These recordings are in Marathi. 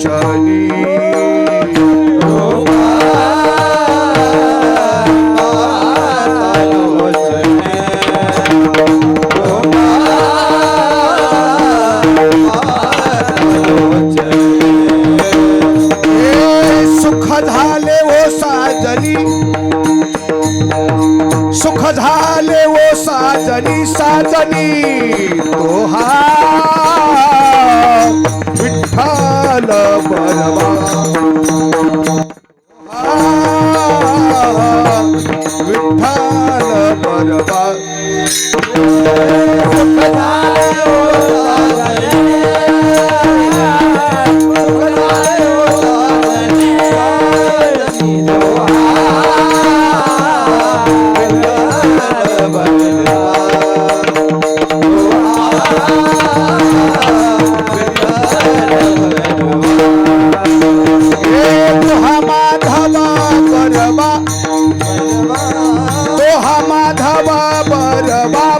लोचनी सुख झाले वो साजनी साजनी तोहा विठ्ठल बरवा विठ्ठल बरवा सुख झाले वो साजनी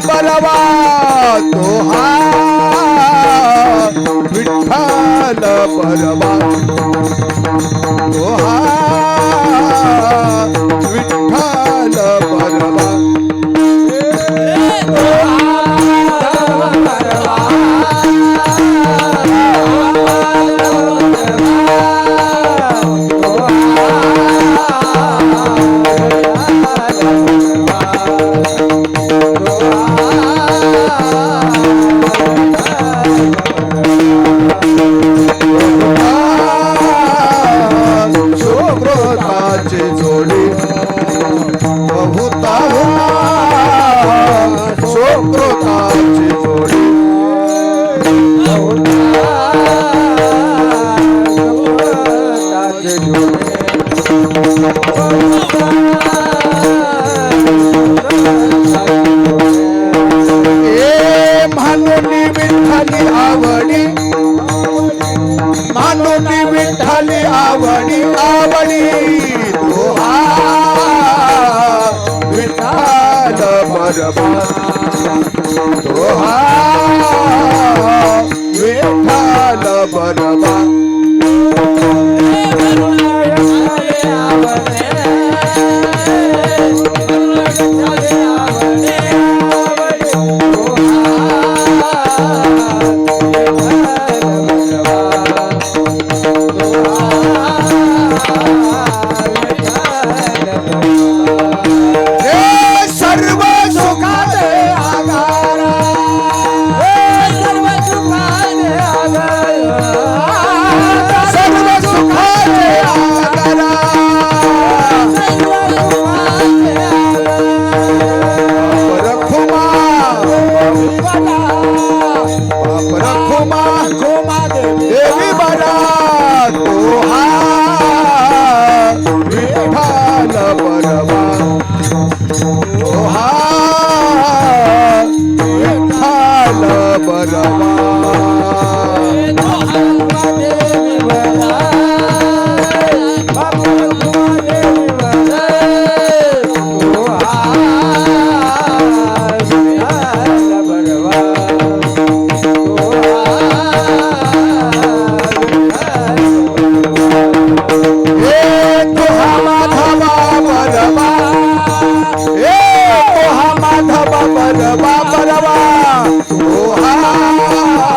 बरवा तोहा विठ्ठल बरवा तोहा विठ्ठल बरवा मानुनी विठ्ठली आवडी आवडी तोहा विठ्ठल बरवा तोहा विठ्ठल बरवा देवी बरा तोहा विठ्ठल बरवा तोहा विठ्ठल बरवा बरवा बरवा तोहा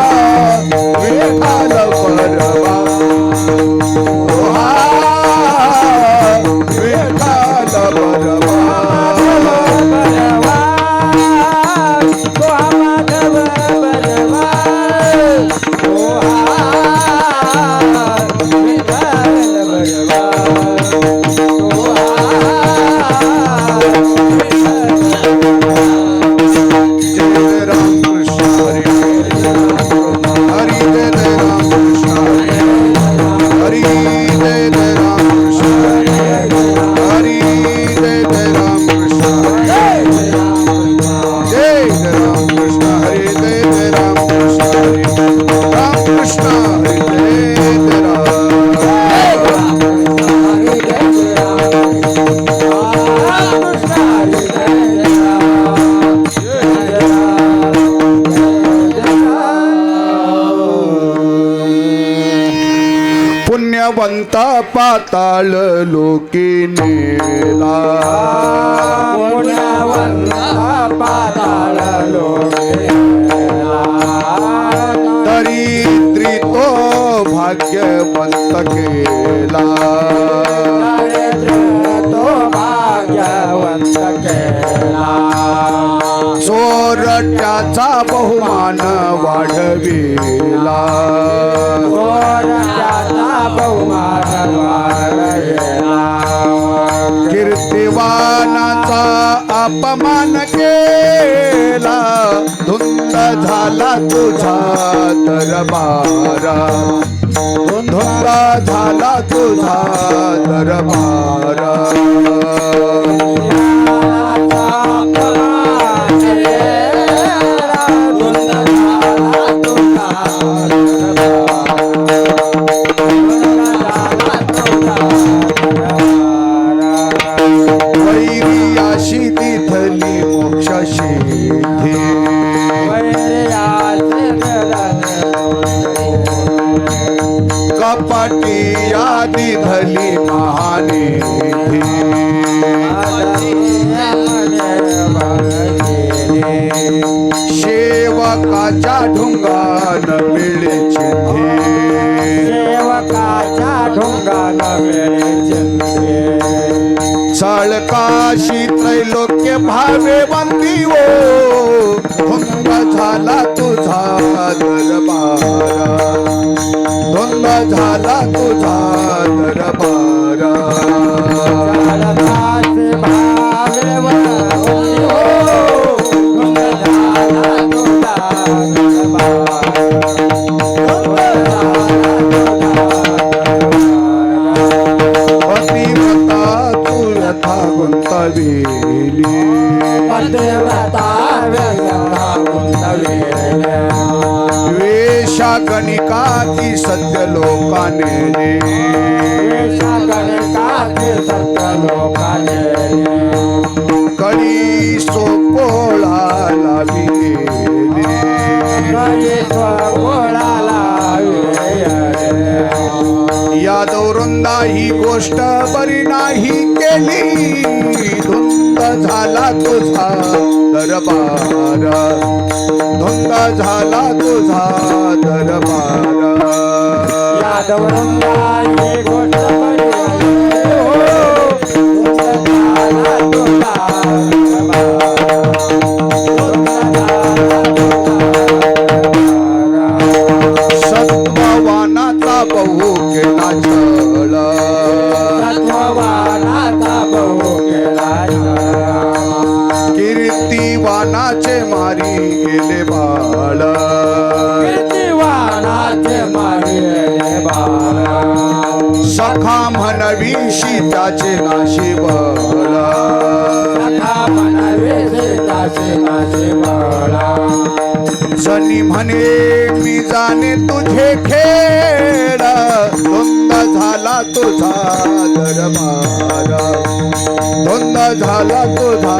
पुण्यवंत पाताळ लोकी नेला पुण्यवंत पाताळ दरिद्री तो भाग्यवंत केला तो भाग्यवंत केला चोरट्याचा बहुमान वाढविला बहुमान वाढविला कीर्तिवानाचा अपमान केला धुंद झाला तुझा दरबारा धुंद झाला तुझा दरबारा वैरियाशी तिथली मोक्ष सिद्धी कपाटी आदि धली महानिधी सेवकाच्या ढुंगान मिळे चिंधी सेवकाच्या ढोंगान सळकाशी त्रैलोक्य भावे वंदी ओ धुंद झाला तुझा दरबारा धुंद झाला तुझा दरबारा पतिव्रता तू यथा गुंतविली वेशा गणिका ती सत्य लोकाने कळी सोपोळा लावी यादव वृंदा ही गोष्ट बरी नाही केली धुंद झाला तुझा दरबारा धुंद झाला तुझा दरबारा सत्ववानाचा बहु केला छळ कीर्तिवानाचे मारी गेले बाळ सखा म्हणवी सीताचे नाशी बळ जनी म्हणे मी जाणे तुझे खेळ धुंद झाला तुझा दरबारा धुंद झाला तुझा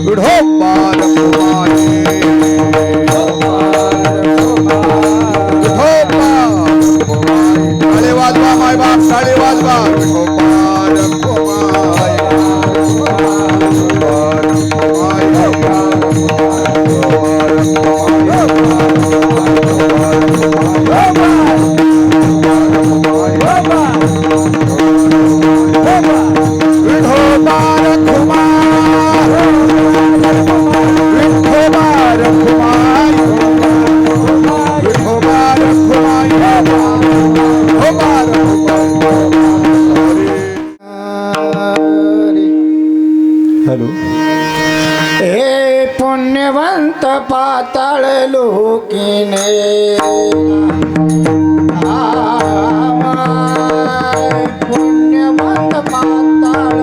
विठोबार कुमारी टाळे वाजवा माय बाप टाळे वाजवा विठोबार हॅलो पुण्यवंत पाताळ लोकीने पुण्यवंत पाताळ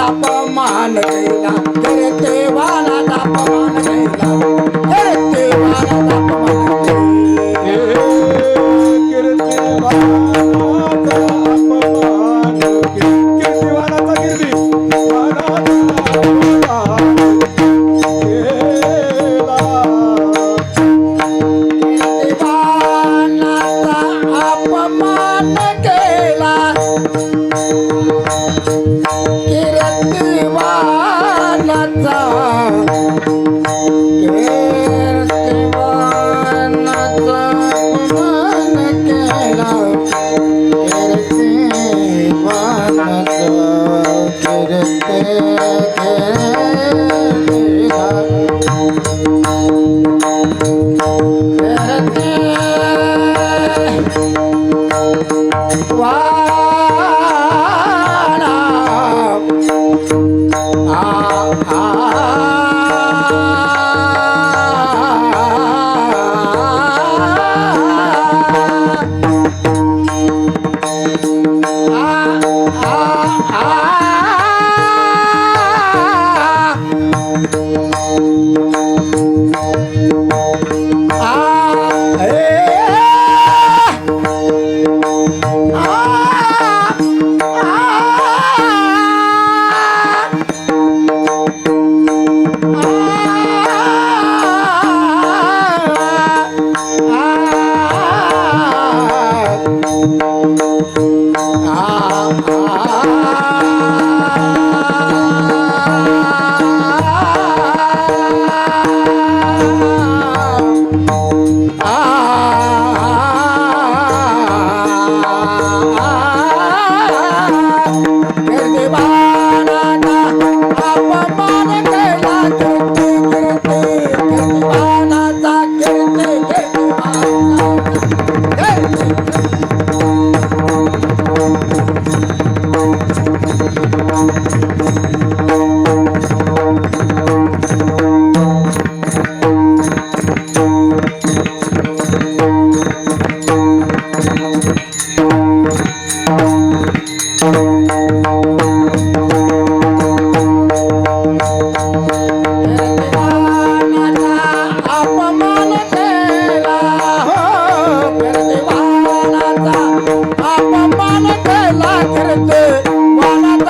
अपमान केला करते वानाचा अपमान केला करते वानाचा अपमान अपमान केला कीर्तिवानाचा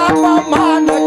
अपमान केला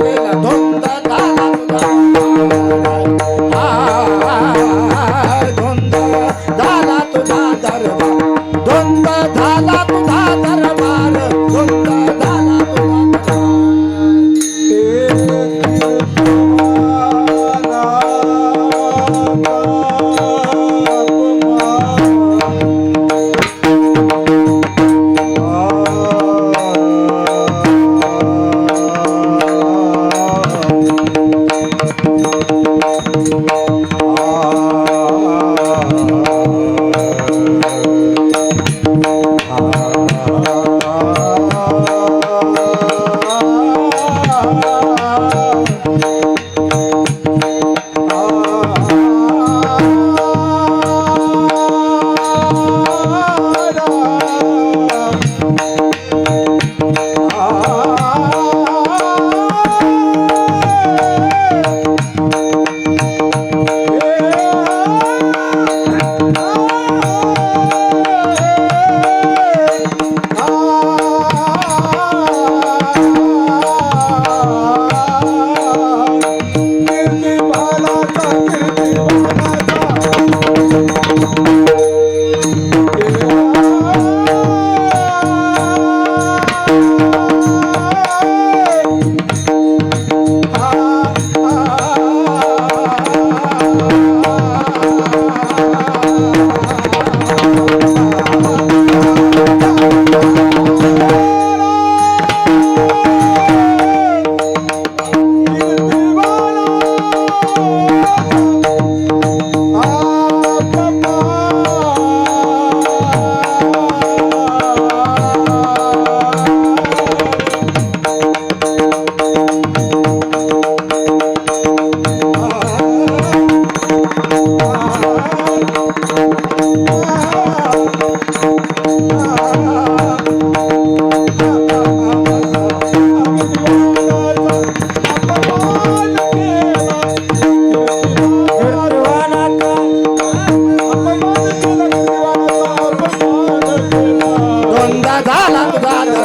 तुझा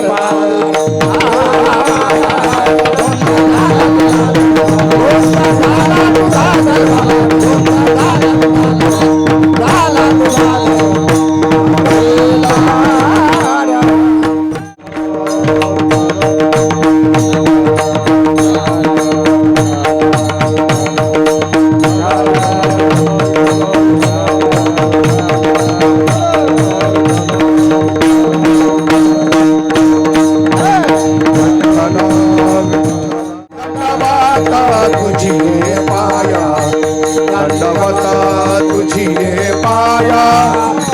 दंडवता तुझी पाया दंडवता तुझी पाया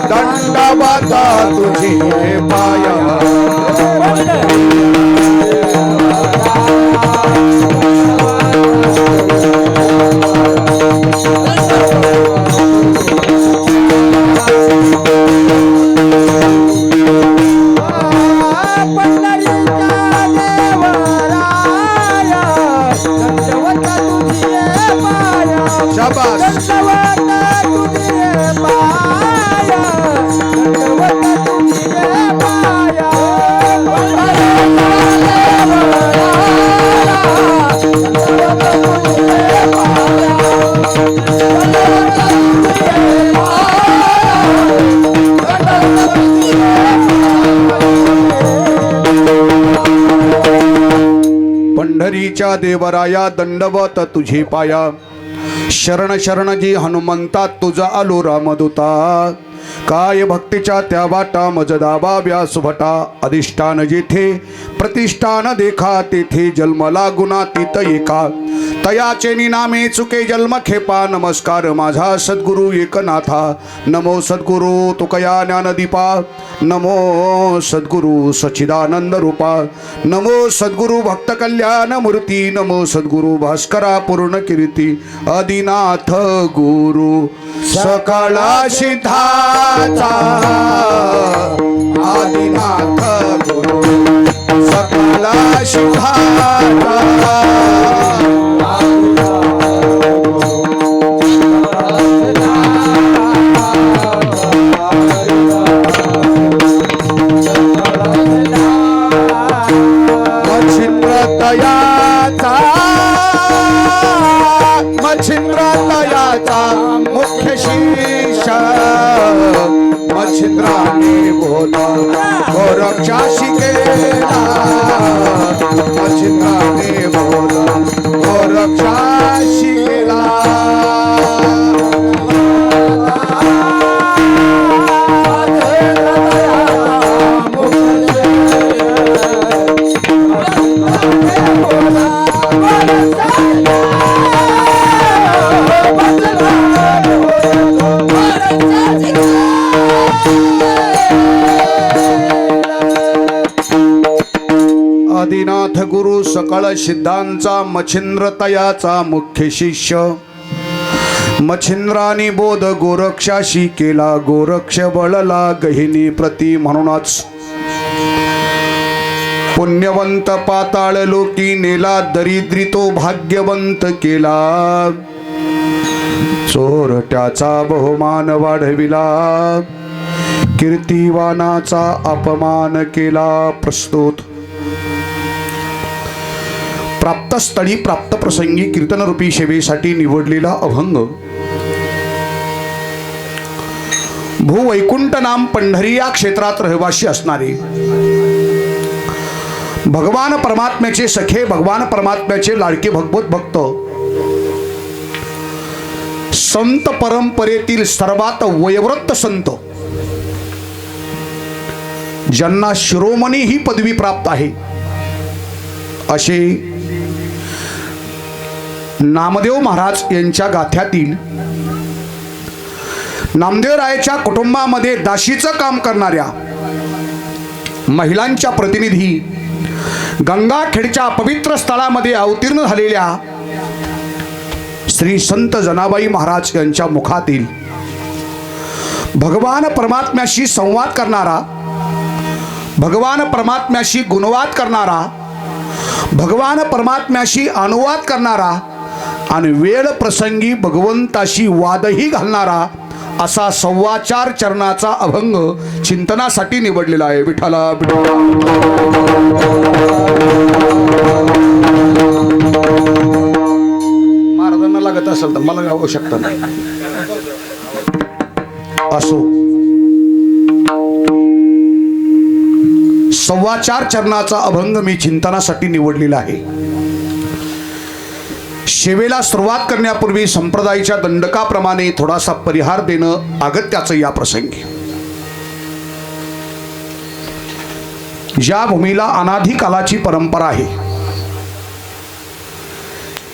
दंडवता तुझी पाया शाबास पंढरीच्या देवराया दंडवत तुझी पाया शरण शरण जी हनुमंता तुझा आलो रामदूता काय भक्तीच्या त्या वाटा मज दाबा व्यास भटा अधिष्ठान जेथे प्रतिष्ठान देखा तेथे जन्मला गुणातीत एका तयाचे निनामे चुके जन्म खेपा नमस्कार माझा सद्गुरु एकनाथा नमो सद्गुरु तुकया ज्ञानदीपा नमो सद्गुरु सच्चिदानंद रूपा नमो सद्गुरु भक्त कल्याण मूर्ती नमो सद्गुरु भास्करा पूर्ण कीर्ती आदिनाथ गुरु सकळा सिद्धाचा आदिनाथ गुरु सकळा सिद्धाचा मच्छिंद्रतयाचा मुख्य शिष्य मच्छिंद्राने बोला गोरक्षा शिकेला मच्छिंद्राने बोला गोरक्षा शिकेला आदिनाथ गुरु सकळ सिद्धांचा मच्छिंद्रतयाचा मुख्य शिष्य मच्छिंद्रानी बोध गोरक्षाशी केला गोरक्ष बळला गहिनी प्रती म्हणूनच पुण्यवंत पाताळ लोकी नेला दरिद्री तो भाग्यवंत केला चोरट्याचा बहुमान वाढविला कीर्तिवानाचा अपमान केला प्रस्तुत प्राप्तस्थळी प्राप्त प्रसंगी कीर्तनरूपी सेवेसाठी निवडलेला अभंग भूवैकुंठ नाम पंढरी या क्षेत्रात रहिवासी असणारे भगवान परमात्म्याचे सखे भगवान परमात्म्याचे लाडके भगवत भक्त संत परंपरेतील सर्वात वयोवृद्ध संत ज्यांना शिरोमणी ही पदवी प्राप्त आहे असे नामदेव महाराज यांच्या गाथ्यातील नामदेवरायाच्या कुटुंबामध्ये दासीचं काम करणाऱ्या महिलांच्या प्रतिनिधी गंगाखेडच्या पवित्र स्थळामध्ये अवतीर्ण झालेल्या श्री संत जनाबाई महाराज यांच्या मुखातील भगवान परमात्म्याशी संवाद करणारा भगवान परमात्म्याशी गुणवाद करणारा भगवान परमात्म्याशी अनुवाद करणारा आणि वेळ प्रसंगी भगवंताशी वादही घालणारा असा 4.25 चरणाचा अभंग चिंतनासाठी निवडलेला आहे. विठ्ठला महाराजांना लागत असेल तर मला गावू शकता नाही. असो 4.25 चरणाचा अभंग मी चिंतनासाठी निवडलेला आहे. सेवेला सुरुवात करण्यापूर्वी संप्रदायाच्या दंडकाप्रमाणे थोडासा परिहार देणं अगत्याचं या प्रसंगी. ज्या भूमीला अनाधी कालाची परंपरा आहे,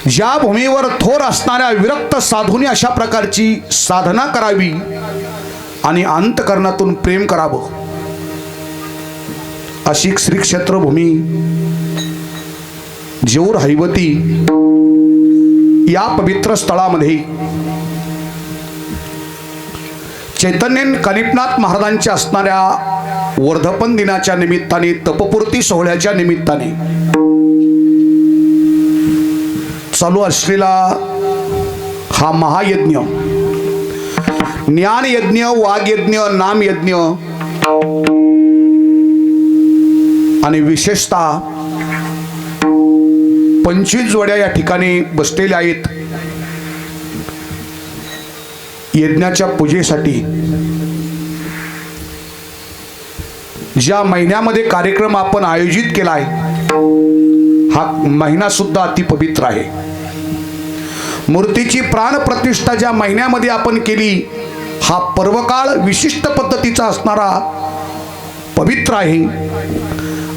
ज्या भूमीवर थोर असणाऱ्या विरक्त साधूंनी अशा प्रकारची साधना करावी आणि अंतकरणातून प्रेम करावं, अशी श्री क्षेत्रभूमी जेऊर हैवती या पवित्र स्थळामध्ये चैतन्य कानिफनाथ महाराजांच्या असणाऱ्या वर्धपन दिनाच्या निमित्ताने, तपपूर्ती सोहळ्याच्या निमित्ताने चालू असलेला हा महायज्ञ, ज्ञान यज्ञ, वाघ यज्ञ, नाम यज्ञ आणि विशेषतः 25 जोड्या या ठिकाणी बसलेल्या आहेत यज्ञाच्या पूजेसाठी. ज्या महिन्यामध्ये कार्यक्रम आपण आयोजित केला आहे, हा महिना सुद्धा अति पवित्र आहे. मूर्तीची प्राणप्रतिष्ठा ज्या महिन्यामध्ये आपण केली, हा पर्वकाळ विशिष्ट पद्धतीचा असणारा पवित्र आहे.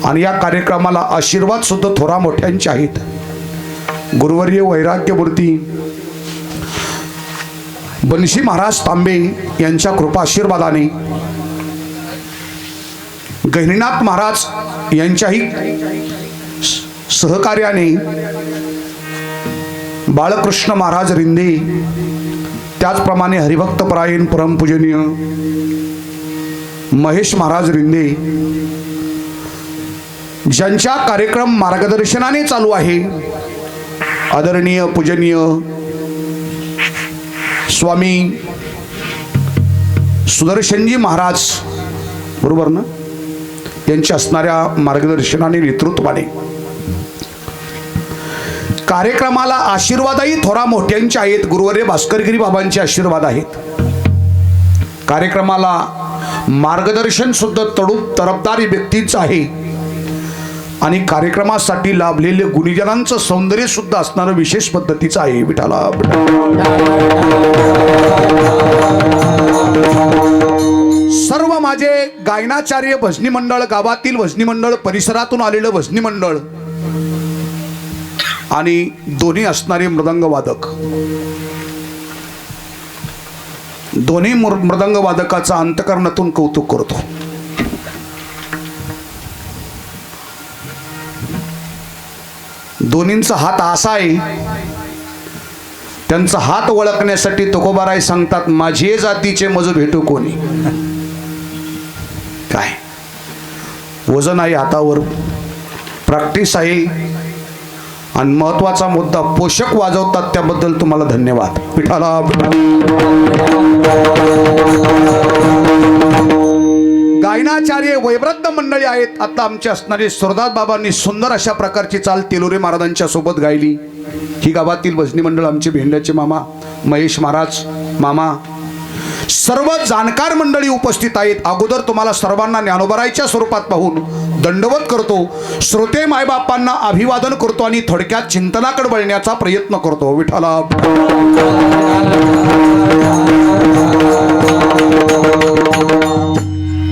आणि या कार्यक्रमाला आशीर्वाद सुद्धा थोरा मोठ्यांचे आहेत. गुरुवर्य वैराग्यमूर्ती बनशी महाराज तांबे यांच्या कृपा आशीर्वादाने, गहिनीनाथ महाराज यांच्याही सहकार्याने, बाळकृष्ण महाराज रिंदे, त्याचप्रमाणे हरिभक्त परायण परमपूजनीय महेश महाराज रिंदे, ज्यांच्या कार्यक्रम मार्गदर्शनाने चालू आहे, आदरणीय पूजनीय स्वामी सुदर्शनजी महाराज, बरोबर ना, यांच्या असणाऱ्या मार्गदर्शनाने, नेतृत्वाने कार्यक्रमाला आशीर्वादही थोरा मोठ्यांचे आहेत. गुरुवर्य भास्करगिरी बाबांचे आशीर्वाद आहेत. कार्यक्रमाला मार्गदर्शन सुद्धा तरफदारी व्यक्तीच आहे. आणि कार्यक्रमासाठी लाभलेले गुणीजनांचं सौंदर्य सुद्धा असणारं विशेष पद्धतीचं आहे. विठाला सर्व माझे गायनाचार्य भजनी मंडळ, गावातील भजनी मंडळ, परिसरातून आलेलं भजनी मंडळ आणि दोन्ही असणारे मृदंग वादक, दोन्ही मृदंग वादकाचा अंतकरणातून कौतुक करतो. दोन्हींचा हात असा आहे, त्यांचा हात ओळखण्यासाठी तुकोबाराय सांगतात, माझे जातीचे मज भेटू कोणी. काय वजन आहे हातावर, प्रॅक्टिस आहे आणि महत्वाचा मुद्दा पोषक वाजवतात, त्याबद्दल तुम्हाला धन्यवाद. विठाला गायनाचार्य वैवृद्ध मंडळी आहेत. आता आमचे असणारे सुरदास बाबांनी सुंदर अशा प्रकारची चाल तेलोरे महाराजांच्या सोबत गायली. ही गावातील भजनी मंडळ, आमचे भेंड्याचे मामा महेश महाराज मामा, सर्व जाणकार मंडळी उपस्थित आहेत. अगोदर तुम्हाला सर्वांना ज्ञानोबरायच्या स्वरूपात पाहून दंडवत करतो, श्रोते मायबापांना अभिवादन करतो आणि थोडक्यात चिंतनाकडे वळण्याचा प्रयत्न करतो. विठाला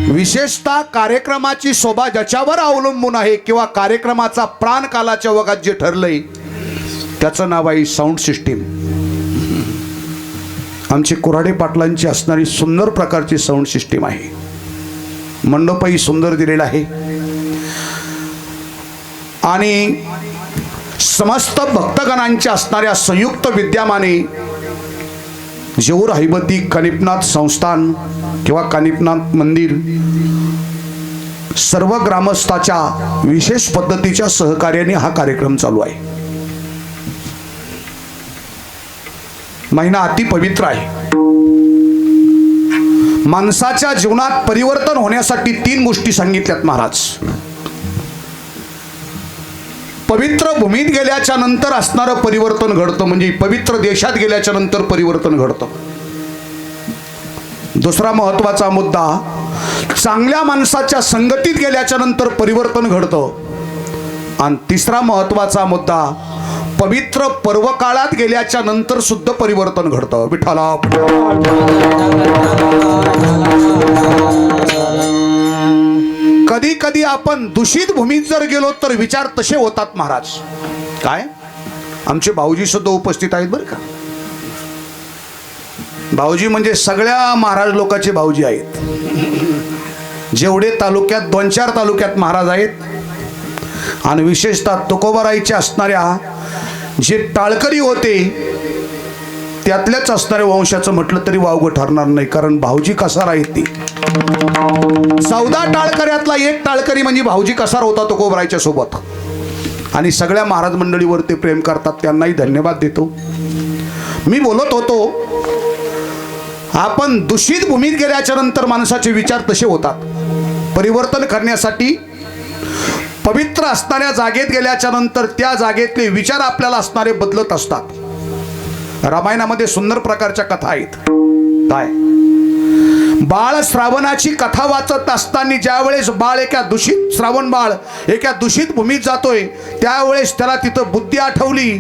विशेषतः कार्यक्रमाची शोभा ज्याच्यावर अवलंबून आहे किंवा कार्यक्रमाचा प्राण कालाच्या वगात जे ठरलंय त्याचं नाव आहे साऊंड सिस्टीम. आमची कुऱ्हाडे पाटलांची असणारी सुंदर प्रकारची साऊंड सिस्टीम आहे. मंडपही सुंदर दिलेला आहे आणि समस्त भक्तगणांच्या असणाऱ्या संयुक्त विद्यमाने जेऊर हैबती कानिफनाथ संस्थान किंवा कानिफनाथ मंदिर सर्व ग्रामस्थाच्या विशेष पद्धतीच्या सहकार्याने हा कार्यक्रम चालू आहे. महिना अति पवित्र आहे. माणसाच्या जीवनात परिवर्तन होण्यासाठी 3 गोष्टी सांगितल्यात महाराज. पवित्र भूमीत गेल्याच्या नंतर असणारं परिवर्तन घडतं, म्हणजे पवित्र देशात गेल्याच्या नंतर परिवर्तन घडतं. दुसरा महत्वाचा मुद्दा, चांगल्या माणसाच्या संगतीत गेल्याच्या नंतर परिवर्तन घडतं. आणि तिसरा महत्वाचा मुद्दा, पवित्र पर्व काळात गेल्याच्या नंतर सुद्धा परिवर्तन घडतं. विठ्ठला. कधी कधी आपण दूषित भूमीत जर गेलो तर विचार तसे होतात महाराज. काय, आमचे भाऊजी सुद्धा उपस्थित आहेत बरं का. भाऊजी म्हणजे सगळ्या महाराज लोकांचे भाऊजी आहेत. जेवढे तालुक्यात 2-4 तालुक्यात महाराज आहेत, आणि विशेषतः तुकोबाराईच्या असणाऱ्या जे टाळकरी होते त्यातल्याच असणाऱ्या वंशाचं म्हटलं तरी वावगं ठरणार नाही. कारण भाऊजी कसार आहेत ती. 14 टाळकऱ्यातला एक टाळकरी म्हणजे भाऊजी कसार होता तुकोबाराईच्या सोबत. आणि सगळ्या महाराज मंडळीवर ते प्रेम करतात, त्यांनाही धन्यवाद देतो. मी बोलत होतो, आपण दूषित भूमीत गेल्याच्या नंतर माणसाचे विचार तसे होतात. परिवर्तन करण्यासाठी पवित्र असणाऱ्या जागेत गेल्याच्या नंतर त्या जागेतले विचार आपल्याला असणारे बदलत असतात. रामायणामध्ये सुंदर प्रकारच्या कथा आहेत. काय, बाळ श्रावणाची कथा वाचत असताना ज्यावेळेस बाळ एका दूषित श्रावण बाळ एका दूषित भूमीत जातोय, त्यावेळेस त्याला तिथं बुद्धी आठवली.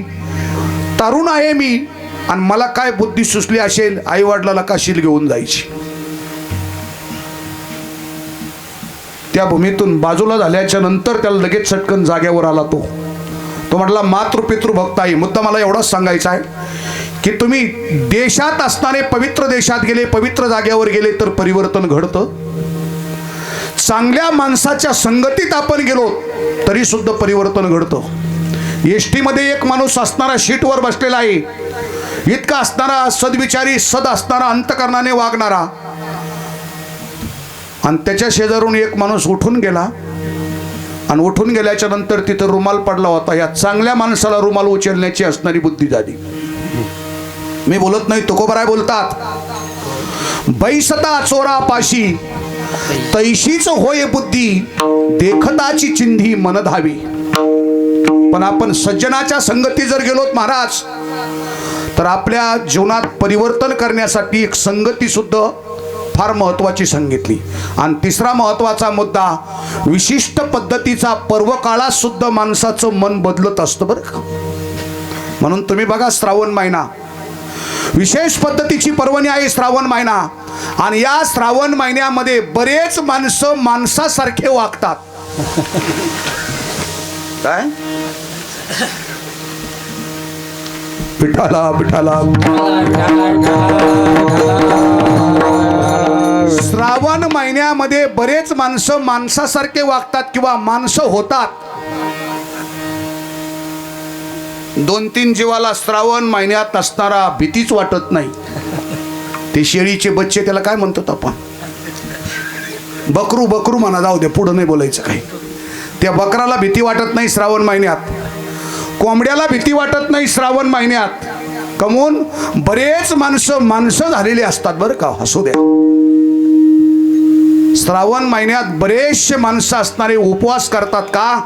तरुण आहे मी, आणि मला काय बुद्धी सुचली असेल, आई वडिलाला काशील घेऊन जायची. त्या भूमीतून बाजूला झाल्याच्या नंतर त्याला लगेच चटकन जाग्यावर आला. तो म्हटला, मातृपितृ भक्त आहे. मुद्दा मला एवढाच सांगायचा आहे की तुम्ही देशात असणारे पवित्र देशात गेले, पवित्र जाग्यावर गेले तर परिवर्तन घडतं. चांगल्या माणसाच्या संगतीत आपण गेलो तरी सुद्धा परिवर्तन घडतं. एसटी मध्ये एक माणूस असणारा सीटवर बसलेला आहे, इतका असणारा सद्विचारी, सद असणारा, अंतकरणाने वागणारा, आणि त्याच्या शेजारून एक माणूस उठून गेला. आणि उठून गेल्याच्या नंतर तिथं रुमाल पडला होता. या चांगल्या माणसाला रुमाल उचलण्याची असणारी बुद्धी झाली. मी बोलत नाही, तुकोबाराय बोलतात, बैसता चोरा पाशी तैशीच होय बुद्धी, देखताची चिंधी मन धावी. पण आपण सज्जनाच्या संगती जर गेलोत महाराज, तर आपल्या जीवनात परिवर्तन करण्यासाठी एक संगती सुद्धा फार महत्वाची सांगितली. आणि तिसरा महत्वाचा मुद्दा, विशिष्ट पद्धतीचा पर्व काळात सुद्धा माणसाचं मन बदलत असतं बरं का. म्हणून तुम्ही बघा, श्रावण महिना विशेष पद्धतीची पर्वणी आहे. श्रावण महिना, आणि या श्रावण महिन्यामध्ये बरेच माणसं माणसासारखे वागतात. काय, पिठाला पिठाला. श्रावण महिन्यामध्ये बरेच माणसं माणसासारखे वागतात किंवा माणसं होतात. 2-3 जीवाला श्रावण महिन्यात असणारा भीतीच वाटत नाही. ते शेळीचे बच्चे, त्याला काय म्हणतात आपण, बकरू. बकरू म्हणा, जाऊ दे, पुढं नाही बोलायचं काही. त्या बकराला भीती वाटत नाही श्रावण महिन्यात. कोंबड्याला भीती वाटत नाही श्रावण महिन्यात. कमून बरेच माणसं झालेली असतात बरं का. असू द्या, श्रावण महिन्यात बरेचसे माणसं असणारे उपवास करतात का.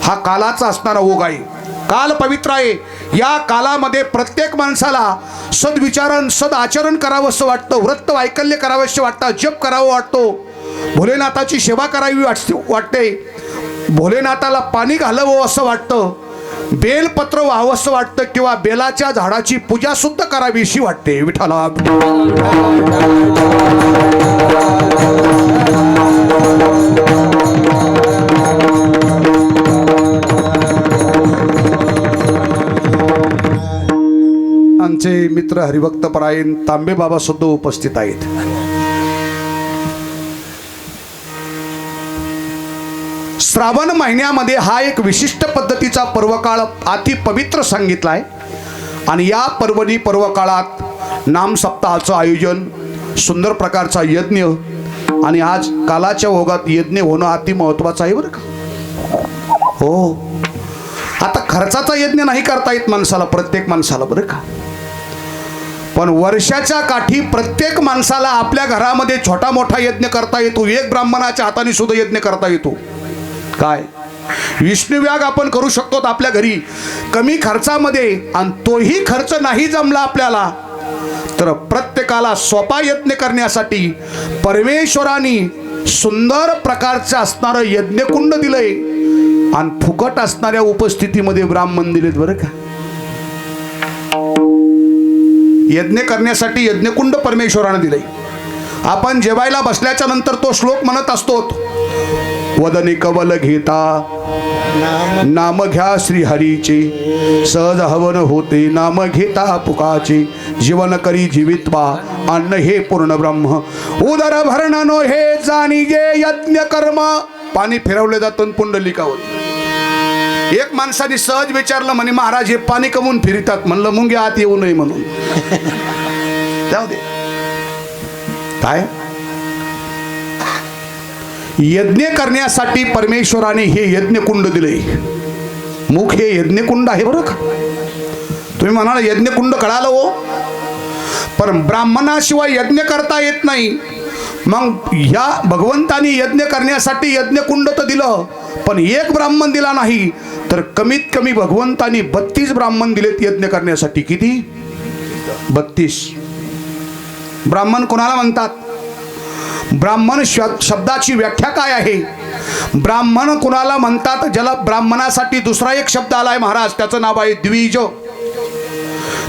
हा कालाचा असणारा ओघ आहे. काल पवित्र आहे. या कालामध्ये प्रत्येक माणसाला सद्विचारण, सद आचरण करावं असं वाटतं. व्रत वैकल्य करावं असं वाटतं. जप करावं वाटतो. भोलेनाथाची सेवा करावी वाटते. भोलेनाथाला पाणी घालावं असं वाटतं. बेलपत्र व्हावं असं वाटतं, किंवा बेलाच्या झाडाची पूजा सुद्धा करावीशी वाटते. विठ्ठला. आमचे मित्र हरिभक्त परायण तांबे बाबा सुद्धा उपस्थित आहेत. श्रावण महिन्यामध्ये हा एक विशिष्ट पद्धतीचा पर्वकाळ अति पवित्र सांगितलाय. आणि या पर्व काळात नाम सप्ताहाचं आयोजन, सुंदर प्रकारचा यज्ञ, आणि आज कालाच्या ओघात यज्ञ होणं अति महत्वाचं आहे बरं का. हो, आता खर्चाचा यज्ञ नाही करता येत माणसाला, प्रत्येक माणसाला बरं का. पण वर्षाच्या काठी प्रत्येक माणसाला आपल्या घरामध्ये छोटा मोठा यज्ञ करता येतो. एक ब्राह्मणाच्या हाताने सुद्धा यज्ञ करता येतो. काय विष्णुव्याग आपण करू शकतो आपल्या घरी कमी खर्चामध्ये, आणि तोही खर्च नाही जमला आपल्याला तर प्रत्येकाला सोपा यज्ञ करण्यासाठी परमेश्वराने सुंदर प्रकारचं असणारं यज्ञकुंड दिलंय आणि फुकट असणाऱ्या उपस्थितीमध्ये ब्राह्मण दिलेत बरं का. यज्ञ करण्यासाठी यज्ञकुंड परमेश्वराने दिलंय. आपण जेवायला बसल्याच्या नंतर तो श्लोक म्हणत असतो, वदने कवल घेता नाम घ्या श्री हरीचे, सहज हवन होते नाम घेता पुकाचे, जीवन करी जीवित्वा अन्न हे पूर्ण ब्रह्म, उदर भरण नो हे जाणी जे यज्ञ कर्म. पाणी फिरवले जातं पुंडलिकावर. एक माणसाने सहज विचारलं म्हणे, महाराज हे पाणी कमवून फिरतात. म्हणलं मुंगे आत येऊ नये म्हणून. जाऊ दे. काय यज्ञ करण्यासाठी परमेश्वराने हे यज्ञकुंड दिले. मुख हे यज्ञकुंड आहे बरं का. तुम्ही म्हणाल यज्ञकुंड कळालं हो, पण ब्राह्मणाशिवाय यज्ञ करता येत नाही. मग या भगवंतानी यज्ञ करण्यासाठी यज्ञकुंड तर दिलं, पण एक ब्राह्मण दिला नाही तर कमीत कमी भगवंतानी 32 ब्राह्मण दिलेत यज्ञ करण्यासाठी. किती? 32. ब्राह्मण कोणाला म्हणतात? ब्राह्मण शब्दाची व्याख्या काय आहे? ब्राह्मण कुणाला म्हणतात? ज्याला ब्राह्मणासाठी दुसरा एक शब्द आलाय महाराज, त्याचं नाव आहे द्विज.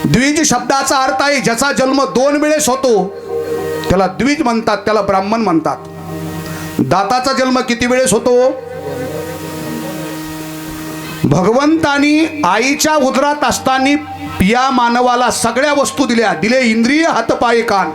द्विज शब्दाचा अर्थ आहे ज्याचा जन्म 2 वेळेस होतो त्याला द्विज म्हणतात, त्याला ब्राह्मण म्हणतात. दाताचा जन्म किती वेळेस होतो? भगवंतानी आईच्या उदरात असताना या मानवाला सगळ्या वस्तू दिल्या. दिले इंद्रिय, हात पाय कान,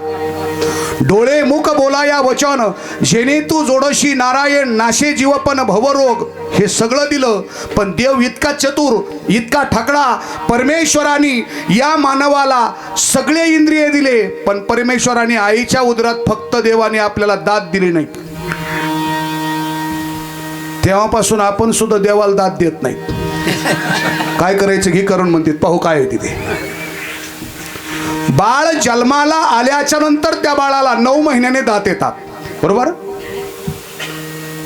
डोळे मुख बोलाया वचन, जेणे तू जोडशी नारायण नाशे जीवपन भवरोग. हे सगळं दिलं, पण देव इतका चतुर, इतका ठकडा, परमेश्वराने या मानवाला सगळे इंद्रिय दिले, पण परमेश्वराने आईच्या उदरात फक्त देवाने आपल्याला दात दिली नाही. तेव्हापासून आपण सुद्धा देवाला दात देत नाहीत. काय करायचं घे करून म्हणतात, पाहू काय आहे तिथे. बाळ जन्माला आल्याच्या नंतर त्या बाळाला 9 महिन्याने दात येतात, बरोबर.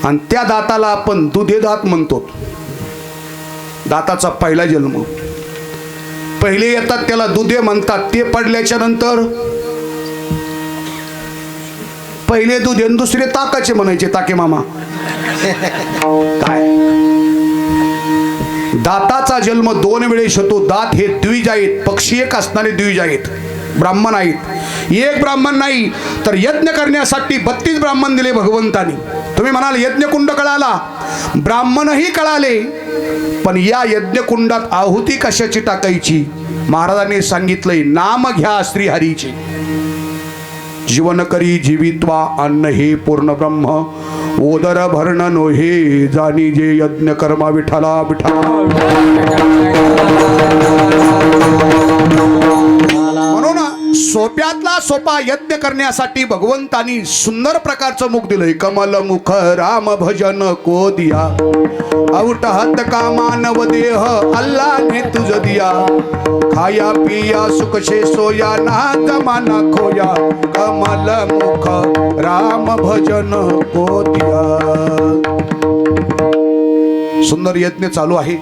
आणि त्या दाताला आपण दुधे दात म्हणतो. दाताचा पहिला जन्म, पहिले येतात त्याला दुधे म्हणतात. ते पडल्याच्या नंतर पहिले दूध आणि दुसरे ताकाचे म्हणायचे, ताके मामा. काय दाताचा जन्म 2 वेळेस होतो. दात हे द्विज आहेत, पक्षी एक असणारे द्विज आहेत, ब्राह्मण आहेत. एक ब्राह्मण नाही तर यज्ञ करण्यासाठी 32 ब्राह्मण दिले भगवंतानी. तुम्ही म्हणाल यज्ञकुंड कळाला, ब्राह्मणही कळाले, पण या यज्ञकुंडात आहुती कशाची टाकायची? महाराजांनी सांगितलंय, नाम घ्या श्री हरीचे, जीवन करी जीवित्वा अन्न हे पूर्ण ब्रह्म, ओदर भरण नो हे जाणी जे यज्ञ कर्मा. विठ्ठला विठ्ठला. म्हणून सोप्यातला सोपा यज्ञ करण्यासाठी भगवंतानी सुंदर प्रकारचं मुख दिलंय. कमल मुख राम भजन को दिया, औट हात का मानव देह अल्लाह ने तुझ दिया, खाया पिया सुख से सोया ना जमाना खोया, कमल मुख राम भजन को दिया. सुंदर यज्ञ चालू आहे.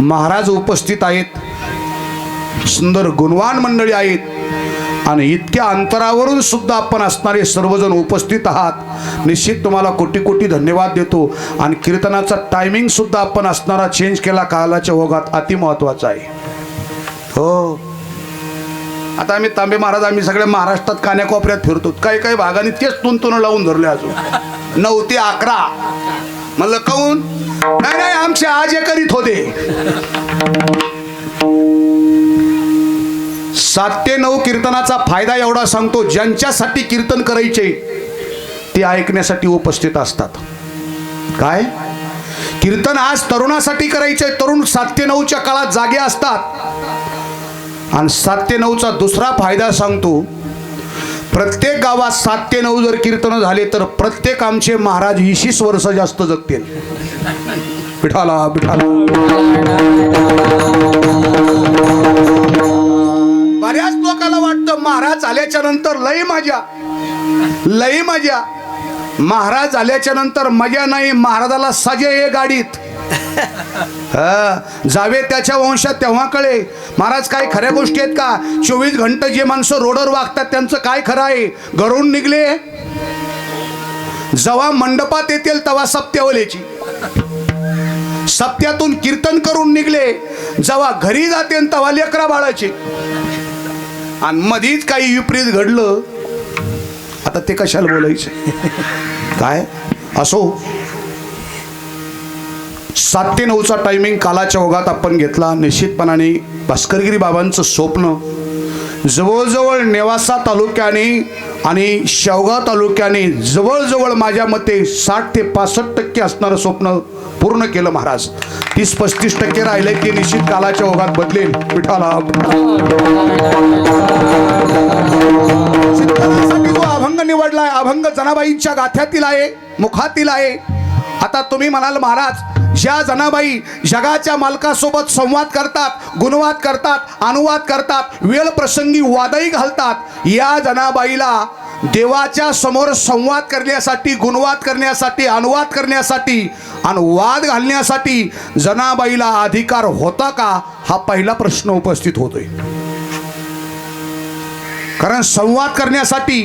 महाराज उपस्थित आहेत, सुंदर गुणवान मंडळी आहेत, आणि इतक्या अंतरावरून सुद्धा आपण असणारे सर्वजण उपस्थित आहात. निश्चित तुम्हाला कोटी कोटी धन्यवाद देतो. आणि कीर्तनाचा टायमिंग सुद्धा आपण असणारा चेंज केला कालाच्या ओघात, अति महत्वाचा आहे. हो, आता आम्ही तांबे महाराज आम्ही सगळ्या महाराष्ट्रात कान्याकोपऱ्यात फिरतो. काही काही भागाने तेच तुंतून लावून धरले. अजून 9 ते 11 म्हणलं काऊन? नाही नाही, आमचे आजे करीत होते. 7 ते 9 कीर्तनाचा फायदा एवढा सांगतो, ज्यांच्यासाठी कीर्तन करायचे ते ऐकण्यासाठी उपस्थित असतात. काय कीर्तन आज तरुणासाठी करायचे, तरुण 7 ते 9च्या काळात जागे असतात. आणि 7 ते 9चा दुसरा फायदा सांगतो, प्रत्येक गावात 7 ते 9 जर कीर्तन झाले तर प्रत्येक आमचे महाराज 20 वर्ष जास्त जगतील. विठाला विठाला. बऱ्याच तर महाराज आल्याच्या नंतर लई मजा महाराज आल्याच्या नंतर मजा नाही, महाराजाला सजे ये गाडीत जावे त्याच्या वंशात तेव्हा कळे महाराज काय खऱ्या गोष्टी आहेत का. 24 घंटे जे माणसं रोडवर वागतात त्यांचं काय खरं आहे. घरून निघले जेव्हा मंडपात येतील तेव्हा सप्त्यावलेची, सप्त्यातून कीर्तन करून निघले जेव्हा घरी जाते तेव्हा लेकरा बाळाचे. आणि मधीच काही विपरीत घडलं आता ते कशाला बोलायचं. काय असो, 7 ते 9चा टायमिंग कालाच्या ओघात आपण घेतला. निश्चितपणाने भास्करगिरी बाबांचं स्वप्न जवळजवळ नेवासा तालुक्याने आणि शेवगाव तालुक्याने जवळजवळ माझ्या मते 60 ते 65% असणारं स्वप्न पूर्ण केलं महाराज. 30-35% राहिले ते निश्चित कालाच्या ओघात बदलेल. विठाला साठी जो अभंग निवडलाय, अभंग जनाबाईंच्या गाथ्यातील आहे, मुखातील आहे. आता तुम्ही म्हणाल महाराज ज्या जनाबाई जगाच्या मालकासोबत संवाद करतात, गुणवाद करतात, अनुवाद करतात, वेळ प्रसंगी वादही घालतात, या जनाबाईला देवाच्या समोर संवाद करण्यासाठी, गुणवाद करण्यासाठी, अनुवाद करण्यासाठी आणि वाद घालण्यासाठी जनाबाईला अधिकार होता का, हा पहिला प्रश्न उपस्थित होतोय. कारण संवाद करण्यासाठी,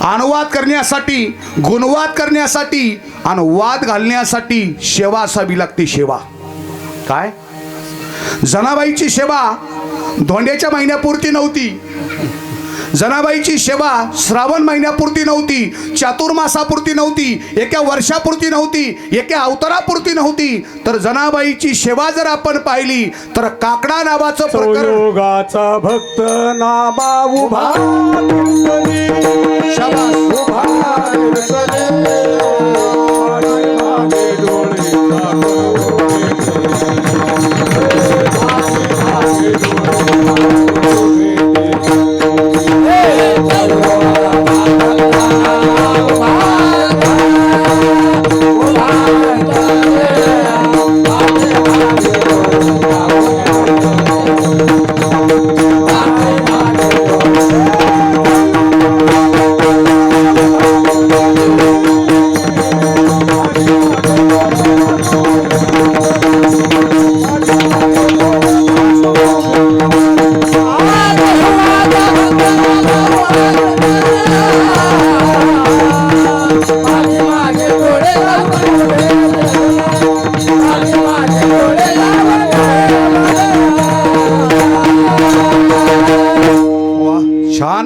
अनुवाद करण्यासाठी, गुणवाद करण्यासाठी आणि वाद घालण्यासाठी सेवा असावी लागते. सेवा काय, जनाबाईची सेवा धोंड्याच्या महिन्यापुरती नव्हती, जनाबाईची सेवा श्रावण महिन्यापुरती नव्हती, चातुर्मासापुरती नव्हती, एका वर्षापुरती नव्हती, एका अवतारापुरती नव्हती. तर जनाबाईची सेवा जर आपण पाहिली तर काकडा नावाचं प्रयोगाचा भक्त नामा उभा शाबास.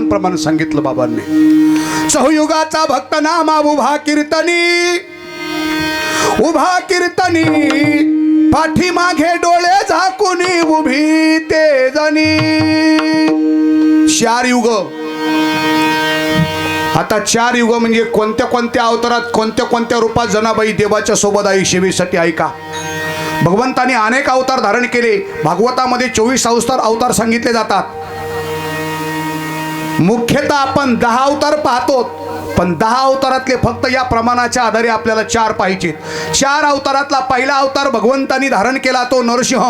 प्रमाणे सांगितलं बाबांनी. सहयुगाचा भक्त नामा उभा कीर्तनी, उभा कीर्तनी, पाठीमागे डोळे झाकुनी उभी ते जणी. 4 युग. आता 4 युग म्हणजे कोणत्या कोणत्या अवतारात, कोणत्या कोणत्या रूपात जनाबाई देवाच्या सोबत आहे सेवेसाठी. ऐका, भगवंताने अनेक अवतार धारण केले. भागवतामध्ये 24 अवतार सांगितले जातात. मुख्यतः आपण 10 अवतार पाहतो, पण 10 अवतारातले फक्त या प्रमाणाच्या आधारे आपल्याला 4 पाहिजेत. 4 अवतारातला पहिला अवतार भगवंतानी धारण केला तो नरसिंह.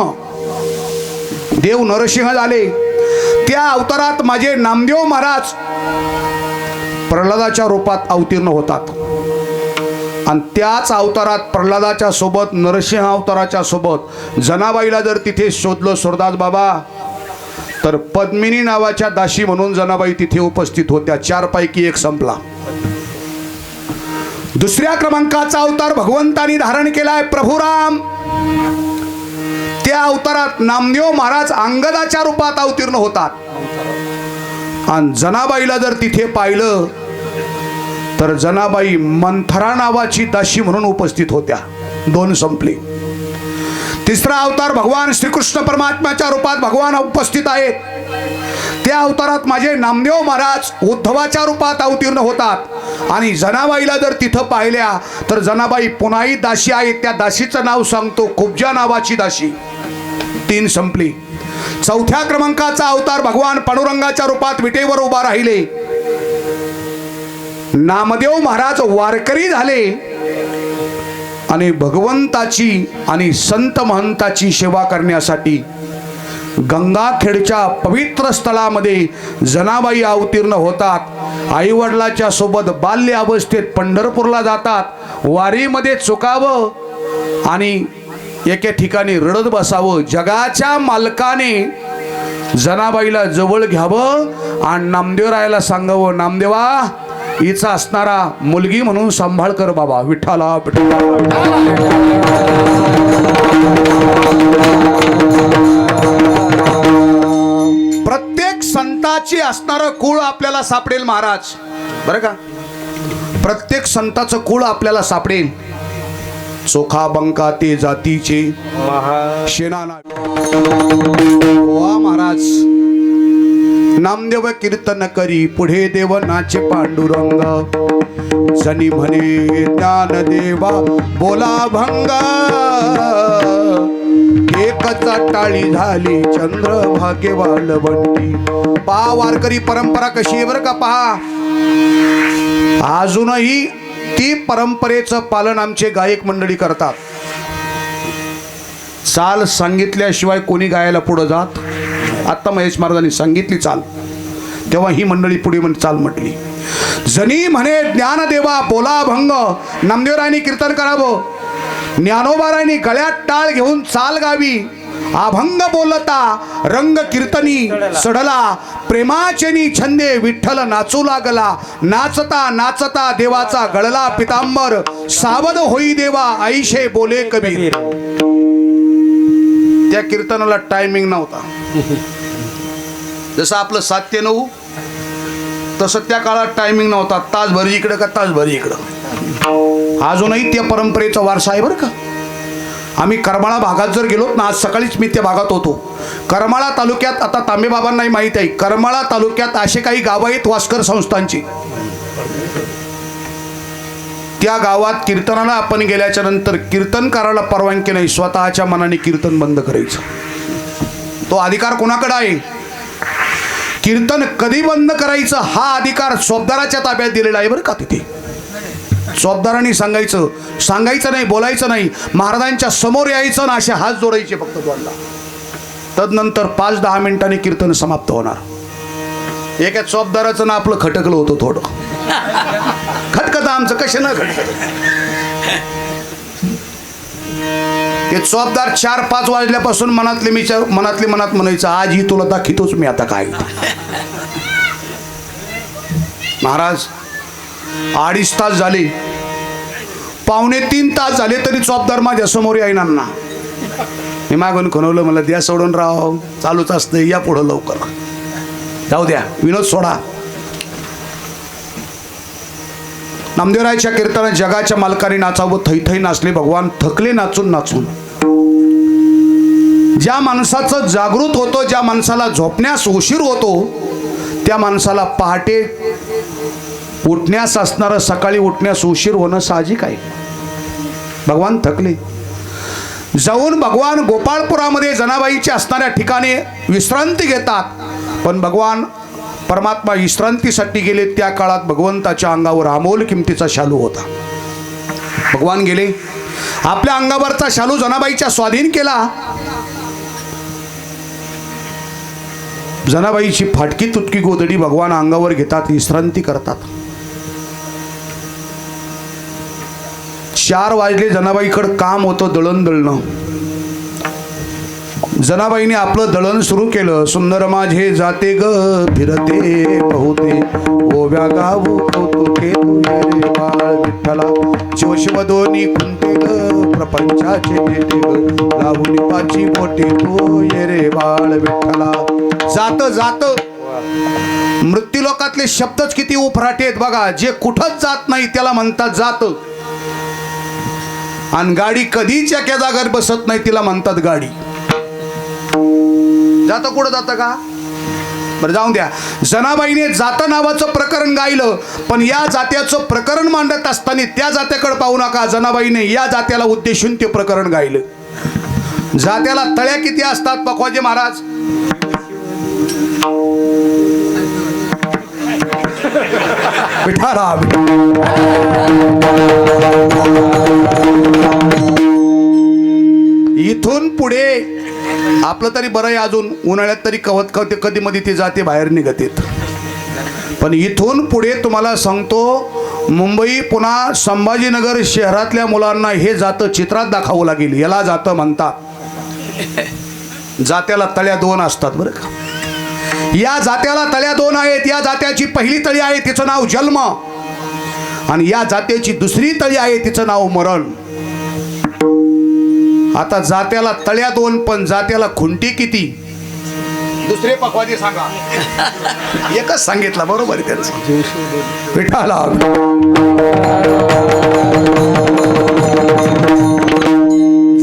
देव नरसिंह झाले. त्या अवतारात माझे नामदेव महाराज प्रल्हादाच्या रूपात अवतीर्ण होतात. आणि त्याच अवतारात प्रल्हादाच्या सोबत, नरसिंह अवताराच्या सोबत जनाबाईला जर तिथे शोधलं सुरदास बाबा, तर पद्मिनी नावाच्या दासी म्हणून जनाबाई तिथे उपस्थित होत्या. 4 पैकी 1 संपला. दुसऱ्या क्रमांकाचा अवतार भगवंतानी धारण केलाय प्रभुराम. त्या अवतारात नामदेव महाराज अंगदाच्या रूपात अवतीर्ण होतात. आणि जनाबाईला जर तिथे पाहिलं तर जनाबाई मंथरा नावाची दासी म्हणून उपस्थित होत्या. 2 संपली. तिसरा अवतार भगवान श्रीकृष्ण परमात्म्याच्या रूपात भगवान उपस्थित आहेत. त्या अवतारात माझे नामदेव महाराज उद्धवाच्या रूपात अवतीर्ण होतात. आणि जनाबाईला जर तिथं पाहिल्या तर जनाबाई पुन्हाही दासी आहेत. त्या दासीचं नाव सांगतो, कुब्जा नावाची दासी. 3 संपली. चौथ्या क्रमांकाचा अवतार भगवान पांडुरंगाच्या रूपात विटेवर उभा राहिले. नामदेव महाराज वारकरी झाले आणि भगवंताची आणि संत महंताची सेवा करण्यासाठी गंगाखेडच्या पवित्र स्थळामध्ये जनाबाई अवतीर्ण होतात. आई वडिलाच्या सोबत बाल्य अवस्थेत पंढरपूरला जातात. वारीमध्ये चुकावं आणि एके ठिकाणी रडत बसावं. जगाच्या मालकाने जनाबाईला जवळ घ्यावं आणि नामदेवरायाला सांगावं, नामदेवा हिचा असणारा मुलगी म्हणून सांभाळ कर बाबा. विठ्ठला प्रत्येक संताची असणारं कुळ आपल्याला सापडेल महाराज, बरं का. प्रत्येक संताचं कुळ आपल्याला सापडेल. चोखा बंका ते जातीचे शेणाना वा महाराज. नामदेव कीर्तन करी पुढे देव नाचे पांडुरंग. जनी म्हणे ज्ञानदेवा बोला भंग. एकचा टाळी झाली चंद्र भाग्य वालवंटी. पहा वारकरी परंपरा कशी आहे बरं का. पहा अजूनही ती परंपरेचं पालन आमचे गायक मंडळी करतात. चाल सांगितल्याशिवाय कोणी गायला पुढे जात. आता महेश महाराजांनी सांगितली चाल, तेव्हा ही मंडळी पुढे चाल म्हटली. जनी म्हणे ज्ञानदेवा बोला भंग. नामदेवरायांनी कीर्तन करावं. ज्ञानोबारायांनी गळ्यात टाळ घेऊन चाल गावी. अभंग बोलता रंग कीर्तनी सडला. प्रेमाचेनी छंदे विठ्ठल नाचू लागला. नाचता नाचता देवाचा गळला पितांबर. सावध होई देवा आईशे बोले कबीर. त्या कीर्तनाला टायमिंग नव्हता. जसं आपलं 7 ते 9 तसं त्या काळात टायमिंग नव्हता. तासभर इकडं का तासभर इकडं. अजूनही त्या परंपरेचा वारसा आहे बरं का. आम्ही करमाळा भागात जर गेलो ना, आज सकाळीच मी त्या भागात होतो. करमाळा तालुक्यात, आता तांबेबाबांनाही माहीत आहे, करमाळा तालुक्यात असे काही गाव आहेत वास्कर संस्थांची. त्या गावात कीर्तनाला आपण गेल्याच्या नंतर कीर्तन करायला परवानगी नाही. स्वतःच्या मनाने कीर्तन बंद करायचं. तो अधिकार कोणाकडे आहे? कीर्तन कधी बंद करायचं हा अधिकार चोपदाराच्या ताब्यात दिलेला आहे बरं का. तिथे चोपदारांनी सांगायचं नाही, बोलायचं नाही. महाराजांच्या समोर यायचं ना, असे हात जोडायचे फक्त दोनदा. तदनंतर 5-10 मिनिटांनी कीर्तन समाप्त होणार. एका चोपदाराचं ना आपलं खटकलं होतं थोडं. खटकत आमचं कशा ना खटकत. ते चोपदार 4-5 वाजल्यापासून मनात म्हणायचं, आज ही तुला दाखवतोच मी आता काय. महाराज 2.5 तास झाले, 2.25 तास झाले तरी चोपदार माझ्या समोर येईना ना. मी मागून खणवलं, मला द्या सोडून राव, चालूच असतं, या पुढं लवकर, जाऊ द्या, विनोद सोडा. नामदेवरायाच्या कीर्तनात जगाच्या मालकाने नाचावं. थैथै नाचले भगवान, थकले नाचून नाचून. ज्या माणसाचं जागृत होतो, ज्या माणसाला झोपण्यास उशीर होतो, त्या माणसाला पहाटे उठण्यास असणारं, सकाळी उठण्यास उशीर होणं साहजिक आहे. भगवान थकले. जाऊन भगवान गोपाळपुरामध्ये जनाबाईच्या असणाऱ्या ठिकाणी विश्रांती घेतात. पण भगवान परमात्मा विश्रांतीसाठी गेले. त्या काळात भगवंताच्या अंगावर अमोल किमतीचा शालू होता. भगवान गेले, आपल्या अंगावरचा शालू जनाबाईच्या स्वाधीन केला. जनाबाईची फाटकी तुटकी गोधडी भगवान अंगावर घेतात, विश्रांती करतात. 4 वाजले, जनाबाईकडं काम होतं, दळण दळणं. जनाबाईने आपलं दळण सुरू केलं. सुंदर माझे जाते ग फिरते बहुते, ओव्या गाऊ कौतुके तुझे रे बाळ विठ्ठला. शिव शिव दोन्ही कुंते ग प्रपंचाचे नेते ग, लावून पाची बोटे तू ये रे बाळ विठ्ठला. जात जात मृत्यूलोकातले शब्दच किती उफराटे आहेत बघा. जे कुठंच जात नाही त्याला म्हणतात जात. आणि गाडी कधीच एका जागेवर बसत नाही तिला म्हणतात गाडी. जातं कुठं जातं का? बरं जाऊन द्या. जनाबाईने जात नावाचं प्रकरण गायलं, पण या जात्याचं प्रकरण मांडत असताना त्या जात्याकडे पाहू नका. जनाबाईने या जात्याला उद्देशून ते प्रकरण गायलं. जात्याला तळ्या किती असतात पखवाजे महाराज? पिठारा इथून पुढे आपलं तरी बरं आहे, अजून उन्हाळ्यात तरी कवत कधी मध्ये ते जाते बाहेर निघतेत. पण इथून पुढे तुम्हाला सांगतो, मुंबई पुन्हा संभाजीनगर शहरातल्या मुलांना हे जातं चित्रात दाखवावं लागेल. याला जातं म्हणतात. जात्याला तळ्या दोन असतात बरं का. या जात्याला तळ्या दोन आहेत. या जात्याची पहिली तळी आहे, तिचं नाव जन्म, आणि या जात्याची दुसरी तळी आहे, तिचं नाव मरण. आता जात्याला तळ्या दोन, पण जात्याला खुंटी किती? दुसरे पखवाजे सांगा. एकच सांगितलं, बरोबर आहे त्यांचं. विठाला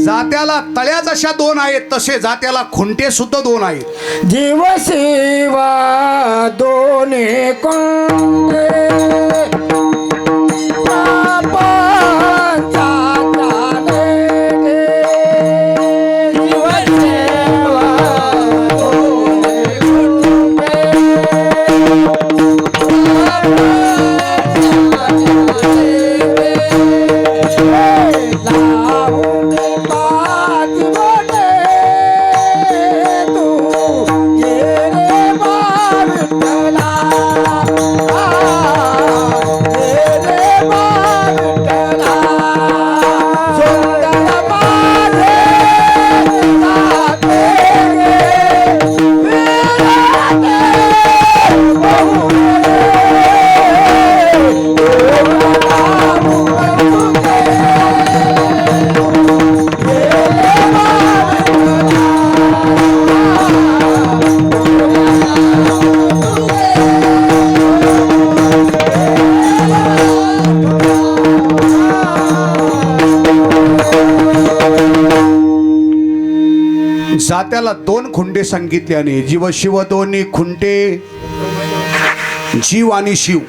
जात्याला तळ्या जशा दोन आहेत, तसे जात्याला खुंटे सुद्धा दोन आहेत. जीव शिवा दोन्ही कुंडे जात्याला दोन खुंटे सांगितल्याने जीव शिव दोन्ही खुंटे, जीव आणि शिव.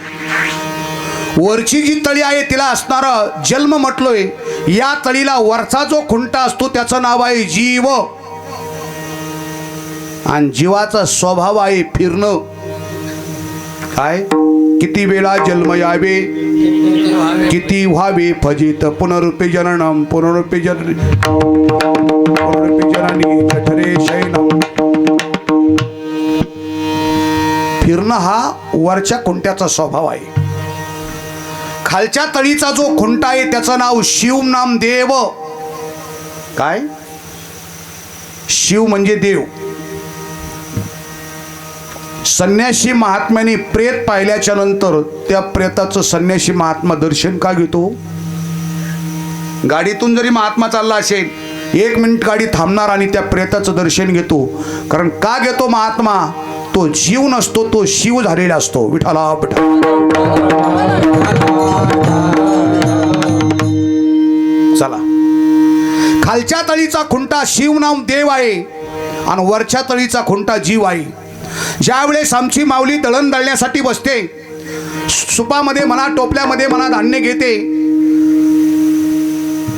वरची जी तळी आहे तिला असणारा जन्म म्हटलोय. या तळीला वरचा जो खुंटा असतो त्याचं नाव आहे जीव, आणि जीवाचा स्वभाव आहे फिरणं. काय? किती वेळा जन्म यावे, किती व्हावे फजित, पुनरुपे जननम पुनरुपे जननी जठरे शयनम. फिरणं हा वरच्या खुंट्याचा स्वभाव आहे. खालच्या तळीचा जो खुंटा आहे त्याचं नाव शिव नाम देव. काय? शिव म्हणजे देव. संन्यासी महात्म्याने प्रेत पाहिल्याच्या नंतर त्या प्रेताचं संन्यासी महात्मा दर्शन का घेतो? गाडीतून जरी महात्मा चालला असेल, 1 मिनिट गाडी थांबणार आणि त्या प्रेताचं दर्शन घेतो. कारण का घेतो महात्मा? तो जीव नसतो, तो शिव झालेला असतो. विठाला चला. खालच्या तळीचा खुंटा शिव नाम देव आहे आणि वरच्या तळीचा खुंटा जीव आहे. ज्या वेळेस आमची माऊली दळण दळण्यासाठी बसते, सुपामध्ये म्हणा टोपल्यामध्ये म्हणा धान्य घेते,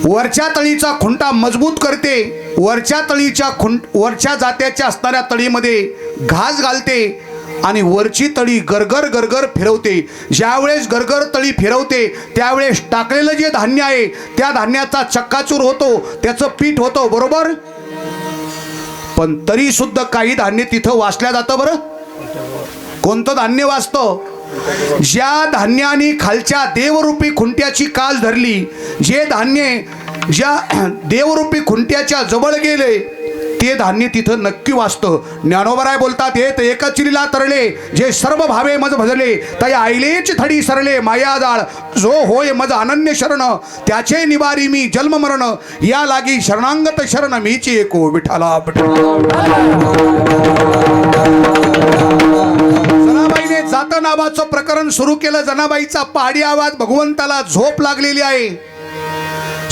वरच्या तळीचा खुंटा मजबूत करते. वरच्या जात्याच्या असणाऱ्या तळीमध्ये घास घालते आणि वरची तळी गरगर गरगर फिरवते. ज्यावेळेस गरगर तळी फिरवते त्यावेळेस टाकलेलं जे धान्य आहे त्या धान्याचा चक्काचूर होतो, त्याचं पीठ होतं, बरोबर. पण तरी सुद्धा काही धान्य तिथं वाचल्या जातं. बरं, कोणतं धान्य वाचतं? ज्या धान्याने खालच्या देवरूपी खुंट्याची कास धरली, जे धान्य ज्या देवरूपी खुंट्याच्या जवळ गेले ते धान्य तिथं नक्की वाचतं. ज्ञानोबराय बोलतात, हे तर एकच लीला तरले जे सर्व भावे मज भजले, तया आईलेच थडी सरले माया जाळ, जो होय मज अनन्य शरण, त्याचे निवारी मी जन्म मरण, या लागी शरणांगत शरण मीची एको. विठाला जनाबाईने जात नावाचं प्रकरण सुरू केलं. जनाबाईचा पहाडी आवाज भगवंताला झोप लागलेली आहे.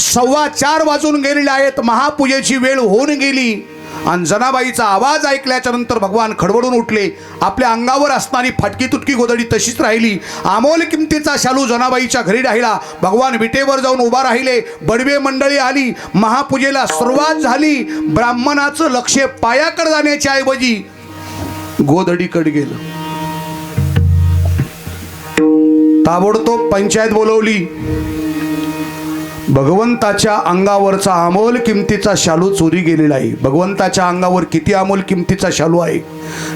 4:15 वाजून गेलेले आहेत. महापूजेची वेळ होऊन गेली आणि जनाबाईचा आवाज ऐकल्याच्या नंतर भगवान खडबडून उठले. आपल्या अंगावर असणारी फाटकी तुटकी गोदडी तशीच राहिली. अमोल किमतीचा शालू जनाबाईच्या घरी राहिला. भगवान विटेवर जाऊन उभा राहिले. बडवे मंडळी आली. महापूजेला सुरुवात झाली. ब्राह्मणाचं लक्ष पायाकडे जाण्याच्या ऐवजी गोदडीकडे गेलं. ताबडतोब पंचायत बोलवली. भगवंताच्या अंगावरचा अमोल किमतीचा शालू चोरी गेलेला आहे. भगवंताच्या अंगावर किती अमोल किमतीचा शालू आहे?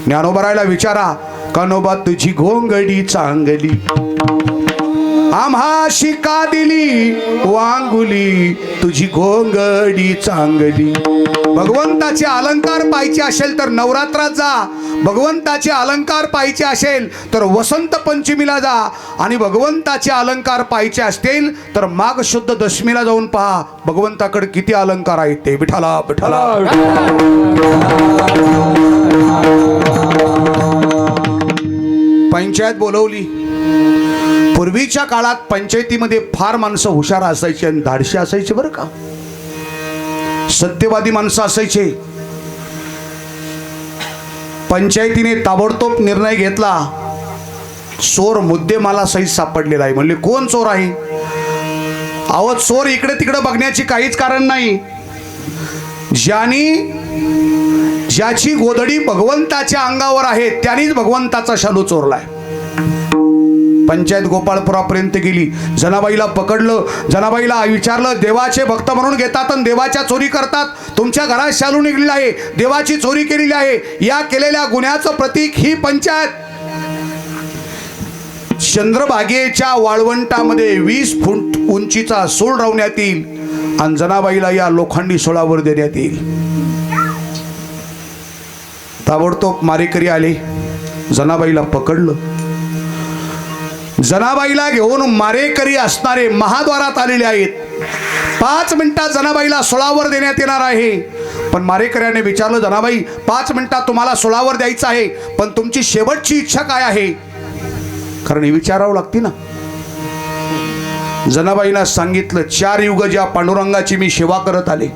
ज्ञानोबरायला विचारा, कानोबा तुझी घोंगडी चांगली, आम्हा शिका दिली वांगुली, तुझी घोंगडी चांगली. भगवंताचे अलंकार पाहिजे असेल तर नवरात्रात जा, भगवंताचे अलंकार पाहिजे असेल तर वसंत पंचमीला जा, आणि भगवंताचे अलंकार पाहिजे असतील तर माघ शुद्ध दशमीला जाऊन पहा भगवंताकडे किती अलंकार आहेत ते. विठाला विठाला. पंचायत बोलवली. पूर्वीच्या काळात पंचायतीमध्ये फार माणसं हुशार असायची आणि धाडशी असायची बरं का, सत्यवादी माणसं असायचे. पंचायतीने ताबडतोब निर्णय घेतला, चोर मुद्देमाला सहित सापडलेला आहे. म्हणले कोण चोर आहे? अहो चोर इकडे तिकडे बघण्याची काहीच कारण नाही. ज्याची गोधडी भगवंताच्या अंगावर आहे त्यानेच भगवंताचा शालू चोरलाय. पंचायत गोपाळपुरापर्यंत गेली. जनाबाईला पकडलं. जनाबाईला विचारलं, देवाचे भक्त म्हणून घेतात आणि देवाच्या चोरी करतात. तुमच्या घरात शालू निघलेला आहे, देवाची चोरी केलेली आहे. या केलेल्या गुन्ह्याचं प्रतीक ही पंचायत. चंद्रभागेच्या वाळवंटामध्ये 20 फूट उंचीचा सूळ रवण्यात येईल आणि जनाबाईला या लोखंडी सोळावर देण्यात येईल. ताबडतोब मारेकरी आले. जनाबाईला पकडलं. जनाबाईला घेऊन मारेकरी असणारे महाद्वारात आलेले आहेत. 5 मिनिटात जनाबाईला सोळावर देण्यात येणार आहे. पण मारेकऱ्याने विचारलं, जनाबाई 5 मिनिटात तुम्हाला सोळावर द्यायचं आहे, पण तुमची शेवटची इच्छा काय आहे? कारण हे विचारावं लागते ना. जनाबाईला सांगितलं, 4 युग ज्या पांडुरंगाची मी सेवा करत आले,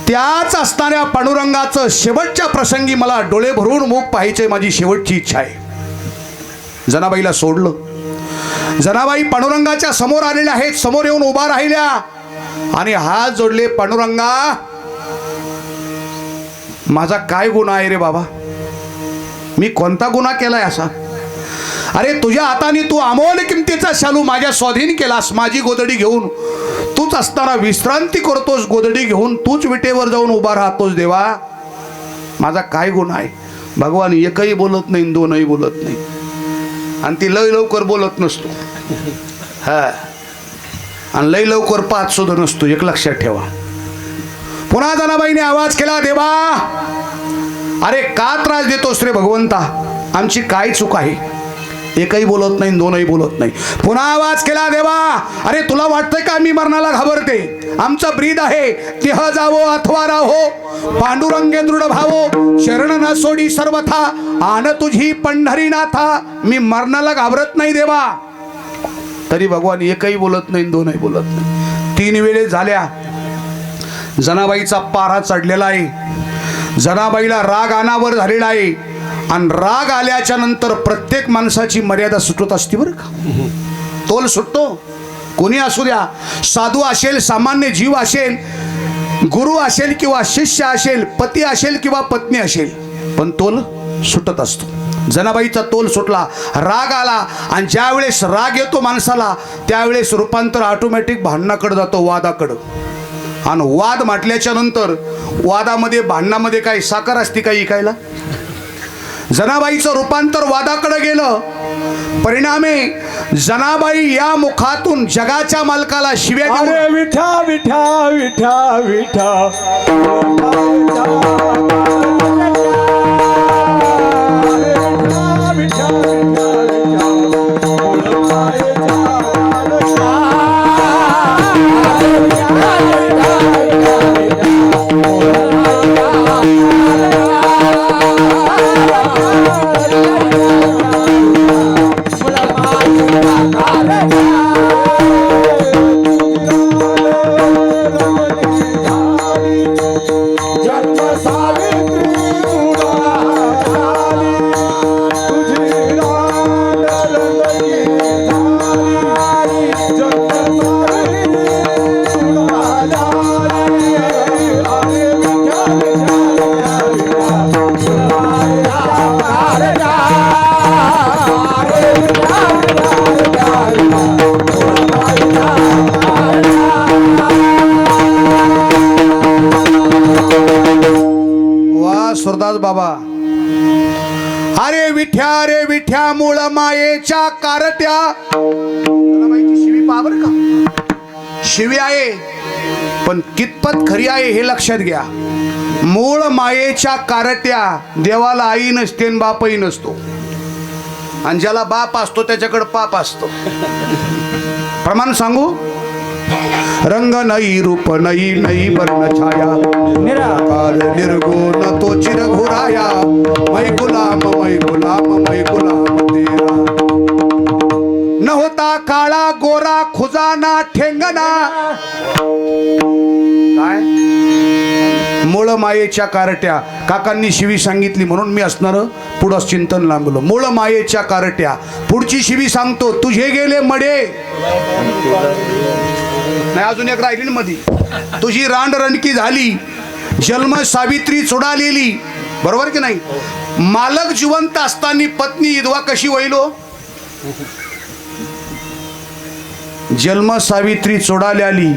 त्याच असणाऱ्या पांडुरंगाचं शेवटच्या प्रसंगी मला डोळे भरून मुख पाहायचंय, माझी शेवटची इच्छा आहे. जनाबाईला सोडलं. जनाबाई पांडुरंगाच्या समोर आलेल्या आहेत. समोर येऊन उभा राहिल्या आणि हात जोडले, पांडुरंगा माझा काय गुन्हा आहे रे बाबा? मी कोणता गुन्हा केलाय असा? अरे तुझ्या हाताने तू अमोल किमतीचा शालू माझ्या स्वाधीन केलास. माझी गोदडी घेऊन तूच असताना विश्रांती करतोस, गोदडी घेऊन तूच विटेवर जाऊन उभा राहतोस. देवा माझा काय गुन्हा आहे? भगवान एकही बोलत नाही, 2ही बोलत नाही, आणि ती लय लवकर बोलत नसतो. हा, आणि लय लवकर पाहत सुद्धा नसतो, एक लक्षात ठेवा. पुन्हा जनाबाईने आवाज केला, देवा अरे का त्रास देतोस रे भगवंता? आमची काय चूक आहे? एकही बोलत नाही, 2ही बोलत नाही. पुन्हा आवाज केला, देवा अरे तुला वाटतंय का मी मरणाला घाबरते? आमचं ब्रीद आहे, देह जावो अथवा राहो, पांडुरंगे दृढ भावो, शरण न सोडी सर्वथा, आन तुझी पंढरीनाथा. मी मरणाला घाबरत नाही देवा. तरी भगवान एकही बोलत नाही, 2ही बोलत नाही. 3 वेळे झाल्या. जनाबाईचा पारा चढलेला आहे. जनाबाईला राग अनावर झालेला आहे, आणि राग आल्याच्या नंतर प्रत्येक माणसाची मर्यादा सुटत असते बरं का. तोल सुटतो. कोणी असू द्या, साधू असेल, सामान्य जीव असेल, गुरु असेल किंवा शिष्य असेल, पती असेल किंवा पत्नी असेल, पण तोल सुटत असतो. जनाबाईचा तोल सुटला. राग आला, आणि ज्या वेळेस राग येतो माणसाला त्यावेळेस रूपांतर ऑटोमॅटिक भांडणाकडे जातो, वादाकडं. आणि वाद म्हटल्याच्या नंतर वादामध्ये भांडणामध्ये काय साखर असते काही ऐकायला? जनाबाईचं रूपांतर वादाकडे गेलं. परिणामे जनाबाई या मुखातून जगाच्या मालकाला शिव्या देऊन, अरे विठा विठा विठा विठा जन्म सावित्री बाबा. अरे विठ्या मूळ मायेच्या कारट्या. जनाबाईची शिवी पहा बरं का. शिवी आहे पण कितपत खरी आहे हे लक्षात घ्या. मूळ मायेच्या कारट्या. देवाला आई नसते आणि बापही नसतो, आणि ज्याला बाप असतो त्याच्याकडे पाप असतो. प्रमाण सांगू. रंग नाही, रूप नाही, नाही वर्ण छाया, निराकार निर्गुण तो चिरघुराया. मै गुलाम तेरा. न होता काळा गोरा खुजाना ठेंगना. काय मूळ मायेच्या कारट्या. काकांनी शिवी सांगितली म्हणून मी असणार पुढं चिंतन लांबलो. मूळ मायेच्या कारट्या. पुढची शिवी सांगतो. तुझे गेले मडे. नाही अजून एक राहिली ना मध्ये. तुझी रांडरणकी झाली, जन्म सावित्री चुडालेली. बरोबर की नाही. मालक जिवंत असताना पत्नी विधवा कशी होईल. जन्म सावित्री चोडाली.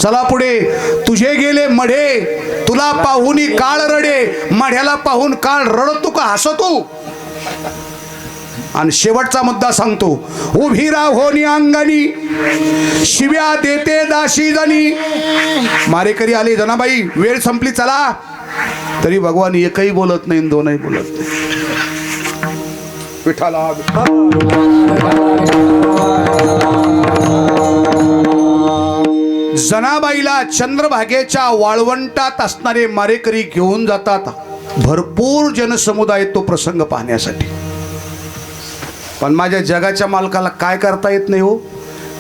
चला पुढे. तुझे गेले मढे, तुला पाहून काळ रडे. मढ्याला पाहून काळ रडतो का हसतो. आणि शेवटचा मुद्दा सांगतो. उभी राहोनी अंगणी, शिव्या देते दाशी जणी. मारेकरी आले. जनाबाई वेळ संपली चला. तरी भगवान एकही बोलत नाही, दोनही बोलत नाही. विठाला जनाबाईला चंद्रभागेच्या वाळवंटात असणारे मारेकरी घेऊन जातात. भरपूर जनसमुदाय तो प्रसंग पाहण्यासाठी. पण माझ्या जगाच्या मालकाला काय करता येत नाही हो.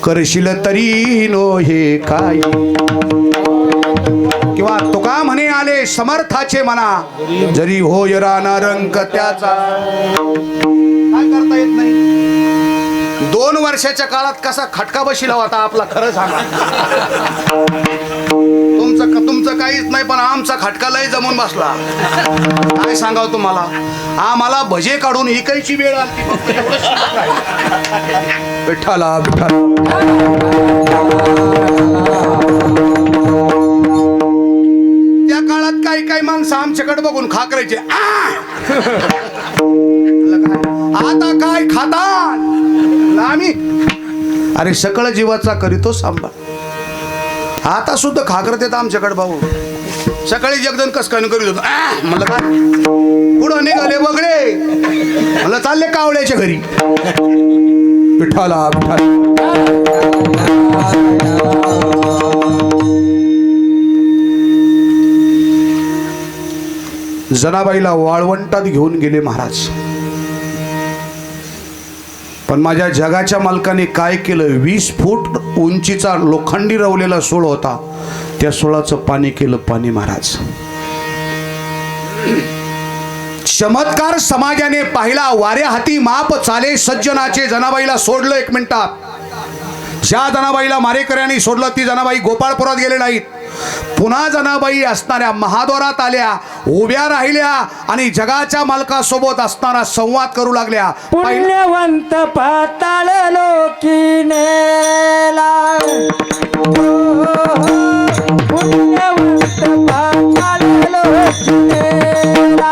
करशील तरी नो हे काय. किंवा तुका म्हणे आले समर्थाचे म्हणा, जरी होय राना रंग त्याचा. काय करता येत नाही. 2 वर्षाच्या काळात कसा खटका बशिला होता आपला. खरं सांगा. तुमचं काहीच नाही पण आमचा खटका लय जमून बसला. काय सांगाव तुम्हाला. आम्हाला भजे काढून इकायची वेळ आली. विठ्ठला विठ्ठल. त्या काळात काही माणसं आमच्याकडे बघून खा करायचे. आता काय खातात आम्ही. अरे सकळ जीवाचा करीतो सांभाळ. आता सुद्धा खाकर देत आमच्याकडे भाऊ. सकाळी जगदन कस काय करीत होतो. म्हणलं काय पुढं निघाले बगडे. म्हणलं चालले कावळ्याच्या घरी. विठ्ठला विठ्ठल. जनाबाईला वाळवंटात घेऊन गेले महाराज. पण माझ्या जगाच्या मालकाने काय केलं. 20 फूट उंचीचा लोखंडी रवलेला सोळ होता. त्या सोळाचं पाणी केलं पाणी महाराज. चमत्कार समाजाने पाहिला. वाऱ्या हाती माप चाले सज्जनाचे. जनाबाईला सोडलं 1 मिनिटात. ज्या जनाबाईला मारेकऱ्यांनी सोडलं ती जनाबाई गोपाळपुरात गेले नाहीत. पुन्हा जनाबाई असणाऱ्या महाद्वारात आल्या, उभ्या राहिल्या आणि जगाच्या मालकासोबत असणारा संवाद करू लागल्या. पुण्यवंत पाताळ लोकी नेला. पुण्यवंत पाताळ लोकी नेला.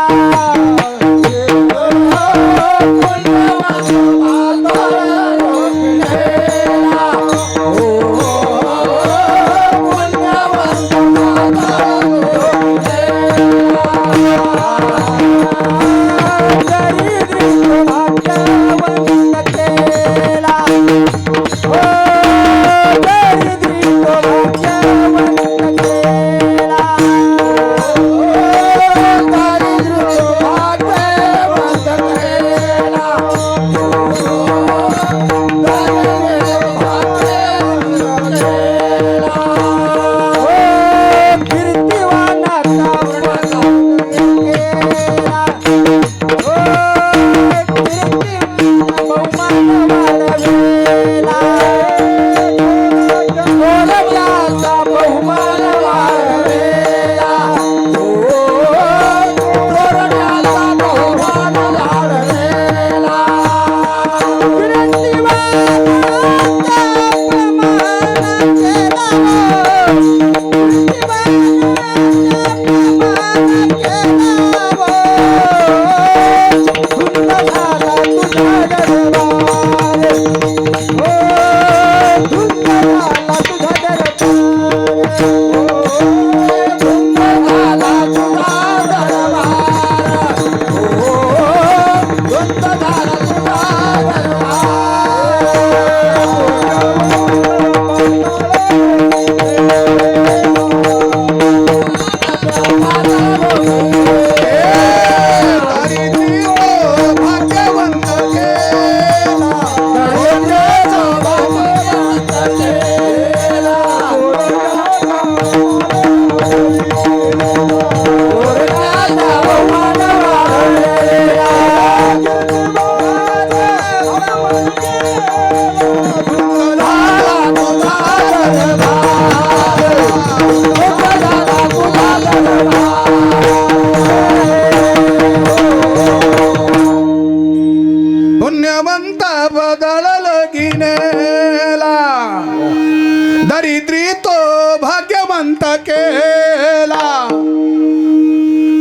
पुण्यवंत केला,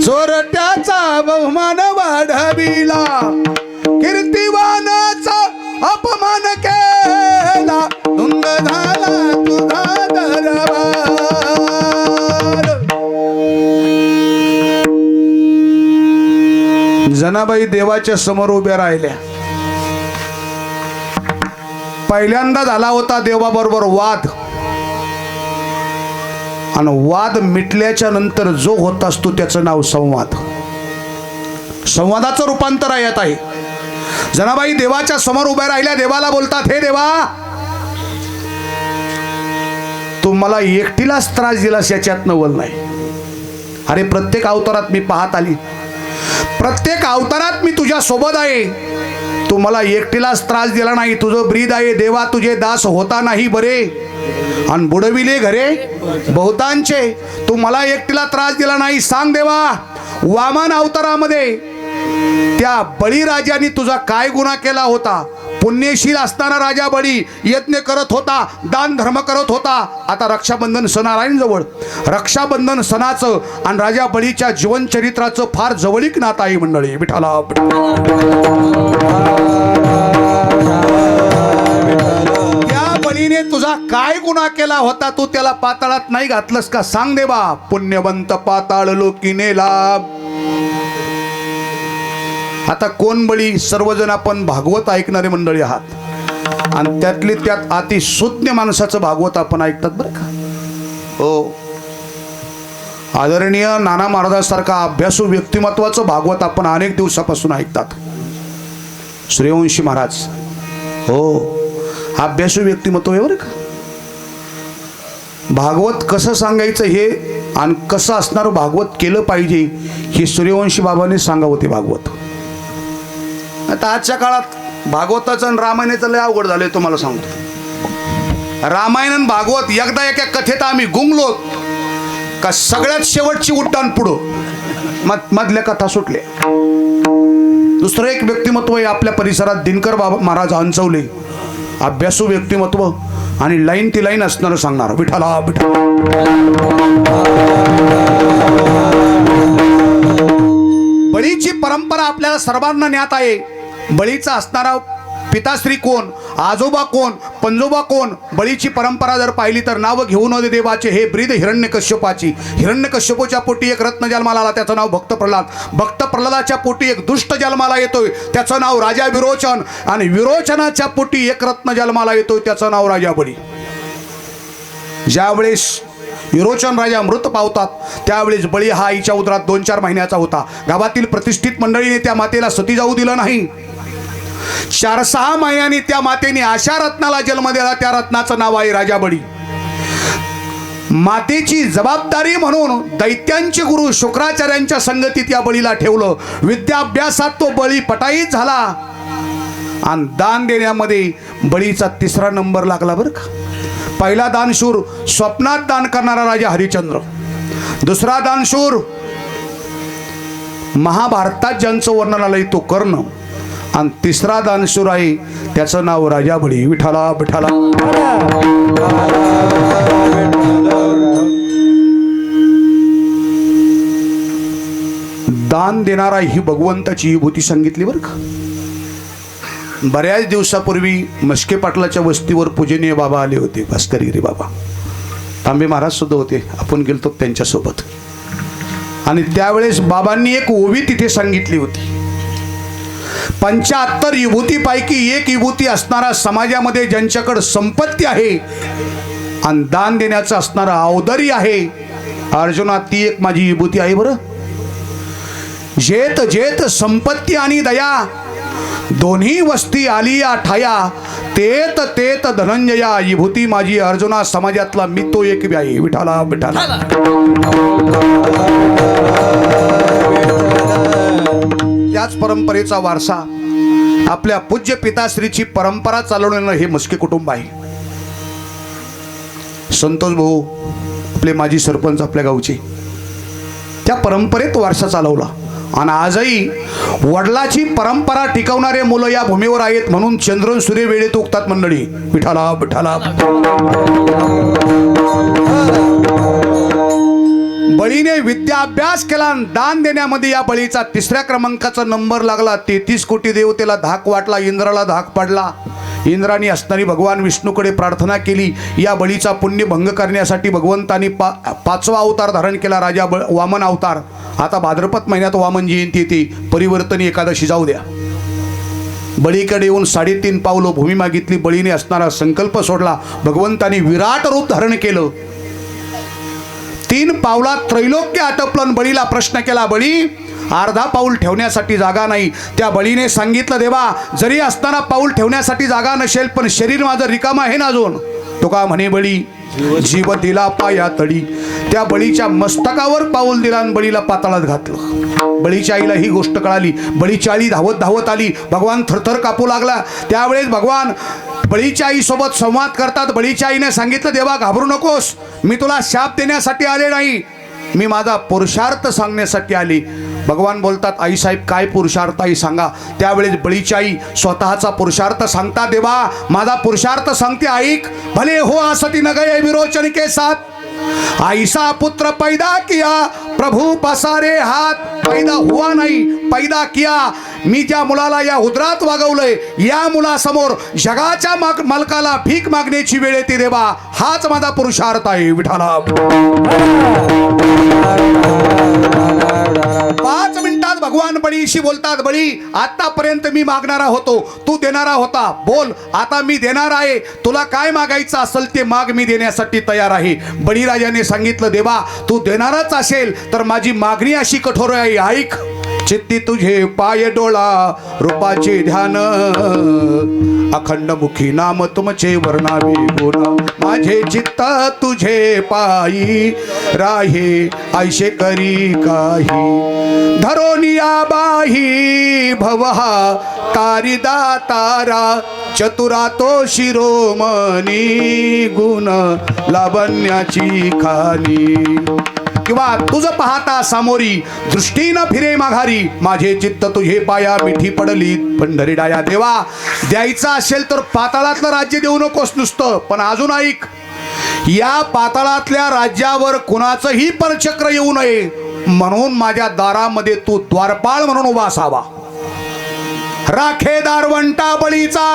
चोरट्याचा बहुमान वाढविला, कीर्तिवानाचा अपमान केला, धुंद झाला तुझा दरबार. जनाबाई देवाच्या समोर उभ्या राहिल्या. पहिल्यांदा झाला होता देवाबरोबर वाद, आणि वाद मिटल्याच्या नंतर जो होत असतो त्याचं नाव संवाद. संवादाचं रूपांतर यात आहे. जनाबाई देवाच्या समोर उभ्या राहिल्या. देवाला बोलतात, हे देवा, तू मला एकटीलाच त्रास दिलास याच्यात नवल नाही. अरे प्रत्येक अवतारात मी पाहत आली, प्रत्येक अवतारात मी तुझ्या सोबत आहे. तू मला एकटीलाच त्रास दिला नाही. तुझं ब्रीद आहे देवा, तुझे दास होता नाही बरे, आणि बुडविले घरे बहुतांचे. तू मला एकटीला त्रास दिला नाही. सांग देवा, वामन अवतारामध्ये त्या बळीराजाने तुझा काय गुन्हा केला होता? पुण्यशील असताना राजा बळी यज्ञ करत होता, दान धर्म करत होता. आता रक्षाबंधन सण आलाय जवळ. रक्षाबंधन सणाचं आणि राजा बळीच्या जीवन चरित्राचं फार जवळीक नातं आहे मंडळी. विठाला त्या बळीने तुझा काय गुन्हा केला होता? तू त्याला पाताळात नाही घातलंस का? सांग देवा. पुण्यवंत पाताळ लोकी नेला. आता कोण बळी? सर्वजण आपण भागवत ऐकणारे मंडळी आहात, आणि त्यातली त्यात अतिशून्य माणसाचं भागवत आपण ऐकतात बरं का. हो, आदरणीय नाना महाराजांसारखा अभ्यासू व्यक्तिमत्वाचं भागवत आपण अनेक दिवसापासून ऐकतात. सूर्यवंशी महाराज, हो, अभ्यासू व्यक्तिमत्व आहे बरं का. भागवत कसं सांगायचं हे आणि कसं असणारं भागवत केलं पाहिजे हे सूर्यवंशी बाबांनी सांगावं ते भागवत. आता आजच्या काळात भागवताचं आणि रामायणाचं लय अवघड झालंय तुम्हाला सांगतो. रामायण आणि भागवत एकदा एका कथेत आम्ही गुंगलो का सगळ्यात शेवटची उड्डाण पुढं मधल्या कथा सुटल्या. दुसरं एक व्यक्तिमत्व आहे आपल्या परिसरात, दिनकर बाबा महाराज अंचवले. अभ्यासू व्यक्तिमत्व आणि लाईन ती लाईन असणारं सांगणार. विठाला विठा. बळीची परंपरा आपल्याला सर्वांना ज्ञात आहे. बळीचा असणारा पिताश्री कोण, आजोबा कोण, पंजोबा कोण? बळीची परंपरा जर पाहिली तर नाव घेऊन दे देवाचे हे ब्रीद हिरण्यकश्यपाची. हिरण्यकश्यपूच्या पोटी एक रत्न जन्माला आला, त्याचं नाव भक्त प्रल्हाद. भक्त प्रल्हादाच्या पोटी एक दुष्ट जन्माला येतोय, त्याचं नाव राजा विरोचन. आणि विरोचनाच्या पोटी एक रत्न जन्माला येतोय, त्याचं नाव राजा बळी. ज्यावेळेस विरोचन राजा मृत पावतात त्यावेळेस बळी हा आईच्या उदरात 2-4 महिन्याचा होता. गावातील प्रतिष्ठित मंडळीने त्या मातेला सती जाऊ दिलं नाही. 4-6 महिन्यांनी त्या मातेने अशा रत्नाला जन्म दिला, त्या रत्नाचं नाव आहे राजा बळी. मातेची जबाबदारी म्हणून दैत्यांचे गुरु शुक्राचार्यांच्या संगतीत या बळीला ठेवलं. विद्याभ्यासात तो बळी पटाईत झाला आणि दान देण्यामध्ये बळीचा 3रा नंबर लागला बरं का. पहिला दानशूर स्वप्नात दान करणारा राजा हरिश्चंद्र. दुसरा दानशूर महाभारतात ज्यांचं वर्णन आलंय तो कर्ण. आणि 3रा दानशूर आहे त्याचं नाव राजा बळी. विठाला विठाला. दान देणारा ही भगवंताची विभूती सांगितली बरं का. बऱ्याच दिवसापूर्वी मस्के पाटलाच्या वस्तीवर पूजनीय बाबा आले होते, भास्करगिरी बाबा. तांबे महाराज सुद्धा होते, आपण गेलतो त्यांच्यासोबत. आणि त्यावेळेस बाबांनी एक ओवी तिथे सांगितली होती. 75 विभूतीपैकी एक विभूती असणारा, समाजामध्ये ज्यांच्याकडे संपत्ती आहे आणि दान देण्याचं असणारं औदार्य आहे, अर्जुना ती एक माझी विभूती आहे बरं. जेत जेत संपत्ती आणि दया दोन्ही वस्ती आलिया ठाया, तेत तेत धनंजया विभूती माझी अर्जुना. समाजातला मी तो एक आहे. विठाला विठाला. त्याच परंपरेचा वारसा आपल्या पूज्य पिताश्रीची परंपरा चालवणारं हे मस्के कुटुंब आहे. संतोष भाऊ आपले माजी सरपंच आपल्या गावचे, त्या परंपरेत वारसा चालवला. आणि आजही वडिलाची परंपरा टिकवणारे मुलं या भूमीवर आहेत, म्हणून चंद्र सूर्य वेळेत उगतात मंडळी. विठाला विठाला. बळीने विद्याभ्यास केला आणि दान देण्यामध्ये या बळीचा 3ऱ्या क्रमांकाचा नंबर लागला. 33 कोटी देवतेला धाक वाटला, इंद्राला धाक पडला. इंद्राने असणारी भगवान विष्णूकडे प्रार्थना केली. या बळीचा पुण्य भंग करण्यासाठी भगवंतानी 5वा अवतार धारण केला, राजा वामन अवतार. आता भाद्रपद महिन्यात वामन जयंती येते, परिवर्तनी एकादशी जाऊ द्या. बळीकडे येऊन 3.5 पावलं भूमी मागितली. बळीने असणारा संकल्प सोडला. भगवंतानी विराट रूप धारण केलं. 3 पावलात त्रैलोक्य आटपलं. बळीला प्रश्न केला, बळी अर्धा पाऊल ठेवण्यासाठी जागा नाही. त्या बळीने सांगितलं, देवा जरी असताना पाऊल ठेवण्यासाठी जागा नसेल पण शरीर माझं रिकाम आहे ना अजून. तो का म्हणे, बळी जीव दिला पाया तडी. त्या बळीच्या मस्तकावर पाऊल दिला आणि बळीला पाताळात घातलं. बळीच्या आईला ही गोष्ट कळाली. बळीची आई धावत धावत आली. भगवान थरथर कापू लागला. त्यावेळेस भगवान बळीच्या आईसोबत संवाद करतात. बळीच्या आईने सांगितलं, देवा घाबरू नकोस, मी तुला शाप देण्यासाठी आले नाही, मी माझा पुरुषार्थ सांगण्यासाठी आली. भगवान बोलतात, आईसाहेब काय पुरुषार्थ आहे सांगा. त्यावेळेस बळीची आई स्वतःचा पुरुषार्थ सांगता, देवा माझा पुरुषार्थ सांगते ऐक. भले हो असती न गए विरोचन के साथ, ऐसा पुत्र पैदा किया प्रभु पसारे हात. पैदा हुआ नाही, पैदा किया. मी ज्या मुलाला या उदरात वागवलंय, या मुलासमोर जगाच्या मालकाला भीक मागण्याची वेळ येते देवा. हाच माझा पुरुषार्थ आहे विठाला. 5 मिनिटात भगवान बळीशी बोलतात, बळी आतापर्यंत मी मागणारा होतो, तू देणारा होता. बोल आता मी देणार आहे, तुला काय मागायचं असेल ते माग, मी देण्यासाठी तयार आहे. बळीराजाने सांगितलं, देवा तू देणारच असेल तर माझी मागणी अशी कठोर आहे, ऐक. चित्ती तुझे पाय डोळा रूपाचे ध्यान, अखंड मुखी नाम तुमचे वर्णावे गुण. माझे चित्त तुझे पायी राहे, ऐशे करी काही. धरोनिया बाही भवहा तारिदा तारा, चतुरा तो शिरोमणी गुण लावण्याची खाली. किंवा तुझं पाहता सामोरी दृष्टी न फिरे माघारी, माझे चित्त तुझे पाया मिठी पडली पंढरी डाया. देवा द्यायचं असेल तर पाताळातलं राज्य देऊ नकोस नुसतं, पण अजून ऐक, या पाताळातल्या राज्यावर कुणाचंही परचक्र येऊ नये म्हणून माझ्या दारामध्ये तू द्वारपाळ म्हणून उभा असावा. राखेदार वंटा बळीचा,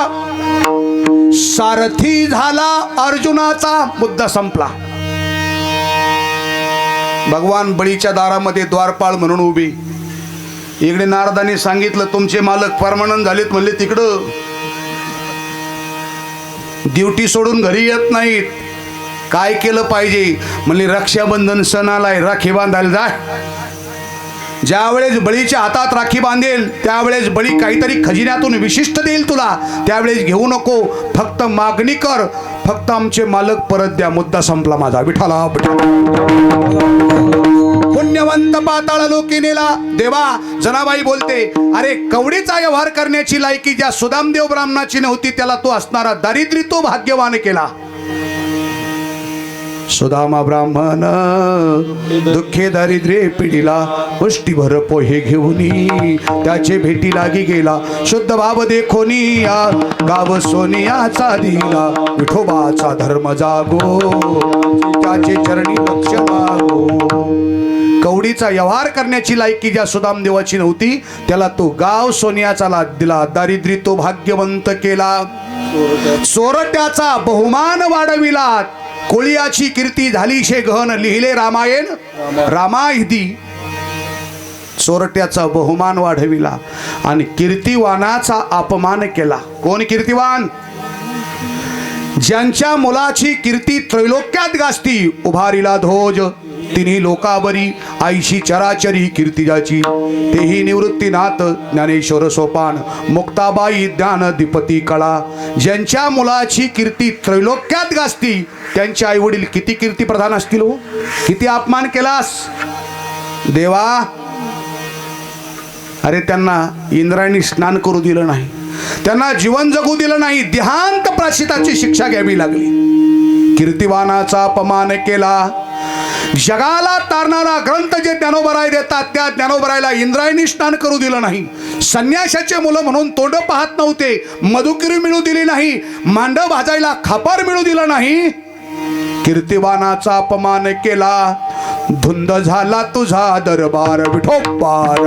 सारथी झाला अर्जुनाचा. मुद्दा संपला. भगवान बळीच्या दारामध्ये द्वारपाळ म्हणून उभी. इकडे नारदाने सांगितलं, तुमचे मालक परमनंट झालेत. म्हणले तिकडं ड्युटी सोडून घरी येत नाहीत, काय केलं पाहिजे. म्हणले रक्षाबंधन सण आलाय, राखी बांधायला जा. ज्यावेळेस बळीच्या हातात राखी बांधेल त्यावेळेस बळी काहीतरी खजिन्यातून विशिष्ट देईल तुला, त्यावेळेस घेऊ नको, फक्त मागणी कर, फक्त आमचे मालक परत द्या. मुद्दा संपला माझा विठाला. पुण्यवंत पाताळ लोकी नेला. देवा जनाबाई बोलते, अरे कवडीचा व्यवहार करण्याची लायकी ज्या सुदामदेव ब्राह्मणाची नव्हती त्याला तो असणारा दारिद्र्य तो भाग्यवान केला. सुदामा ब्राह्मण दुःखे दारिद्र्ये पिढीला, मुष्टीभर पोहे घेऊनी त्याचे भेटी लागी गेला. शुद्ध भाव देखोनी या गाव सोनियाचा दिला, विठोबाचा धर्म जागो त्याचे चरणी लक्ष लागो. कवडीचा व्यवहार करण्याची लायकी ज्या सुदामदेवाची नव्हती त्याला तो गाव सोनियाचा दिला, दारिद्र्य तो भाग्यवंत केला. चोरट्याचा बहुमान वाढविला, कोळियाची कीर्ती झाली शे गहन, लिहिले रामायण रामाहिदी. चोरट्याचा बहुमान वाढविला आणि कीर्तिवानाचा अपमान केला. कोण कीर्तिवान? ज्यांच्या मुलाची कीर्ती त्रैलोक्यात गाजती. उभारिला ध्वज तिन्ही लोकावरी, आईशी चराचरी कीर्ती ज्याची, तेही निवृत्तीनाथ ज्ञानेश्वर सोपान, मुक्ताबाई ज्ञान दीपती कळा. ज्यांच्या मुलाची कीर्ती त्रैलोक्यात गाजती त्यांचे आई वडील किती कीर्ती प्रधान असतील हो. किती अपमान केलास देवा. अरे त्यांना इंद्रायणी स्नान करू दिलं नाही, त्यांना जीवन जगू दिलं नाही, देहांत प्राश्चिताची शिक्षा घ्यावी लागली. कीर्तिवानाचा अपमान केला. जगाला तारणारा ग्रंथ जे ज्ञानोबराय देतात त्या ज्ञानोबरायला इंद्रायणी स्नान करू दिलं नाही. संन्याशाचे मुलं म्हणून तोंड पाहत नव्हते, मधुकिरी मिळू दिली नाही, मांड भाजायला खापर मिळू दिलं नाही. कीर्तिवानाचा अपमान केला. धुंद झाला तुझा दरबार विठोबार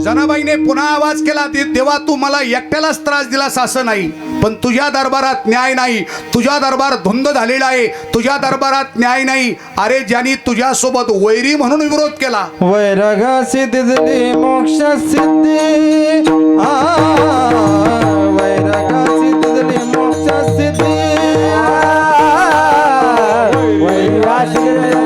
जनाबाईने पुन्हा आवाज केला, देवा तू मला एकट्यालाच त्रास दिलास असं नाही, पण तुझ्या दरबारात न्याय नाही. तुझा दरबार धुंद झालेला आहे, तुझ्या दरबारात न्याय नाही. अरे ज्यांनी तुझ्यासोबत वैरी म्हणून विरोध केला, वैराग सिद्धी मोक्ष सिद्धी वैराग सिद्धी मोक्ष सिद्धी वैराग मोक्ष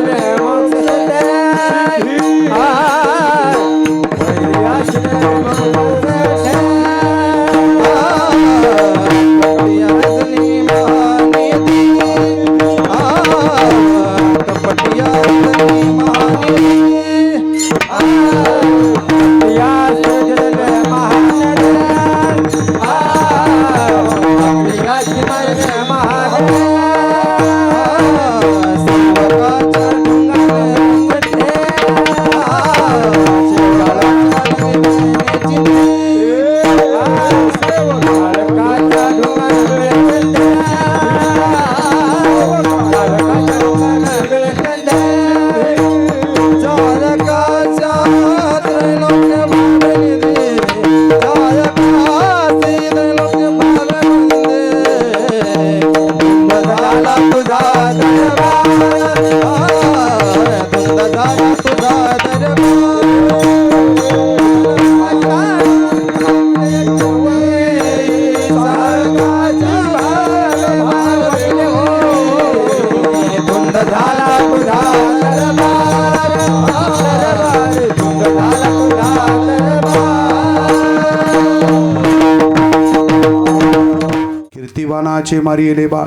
कीर्तिवानाचे मारिले बाळ,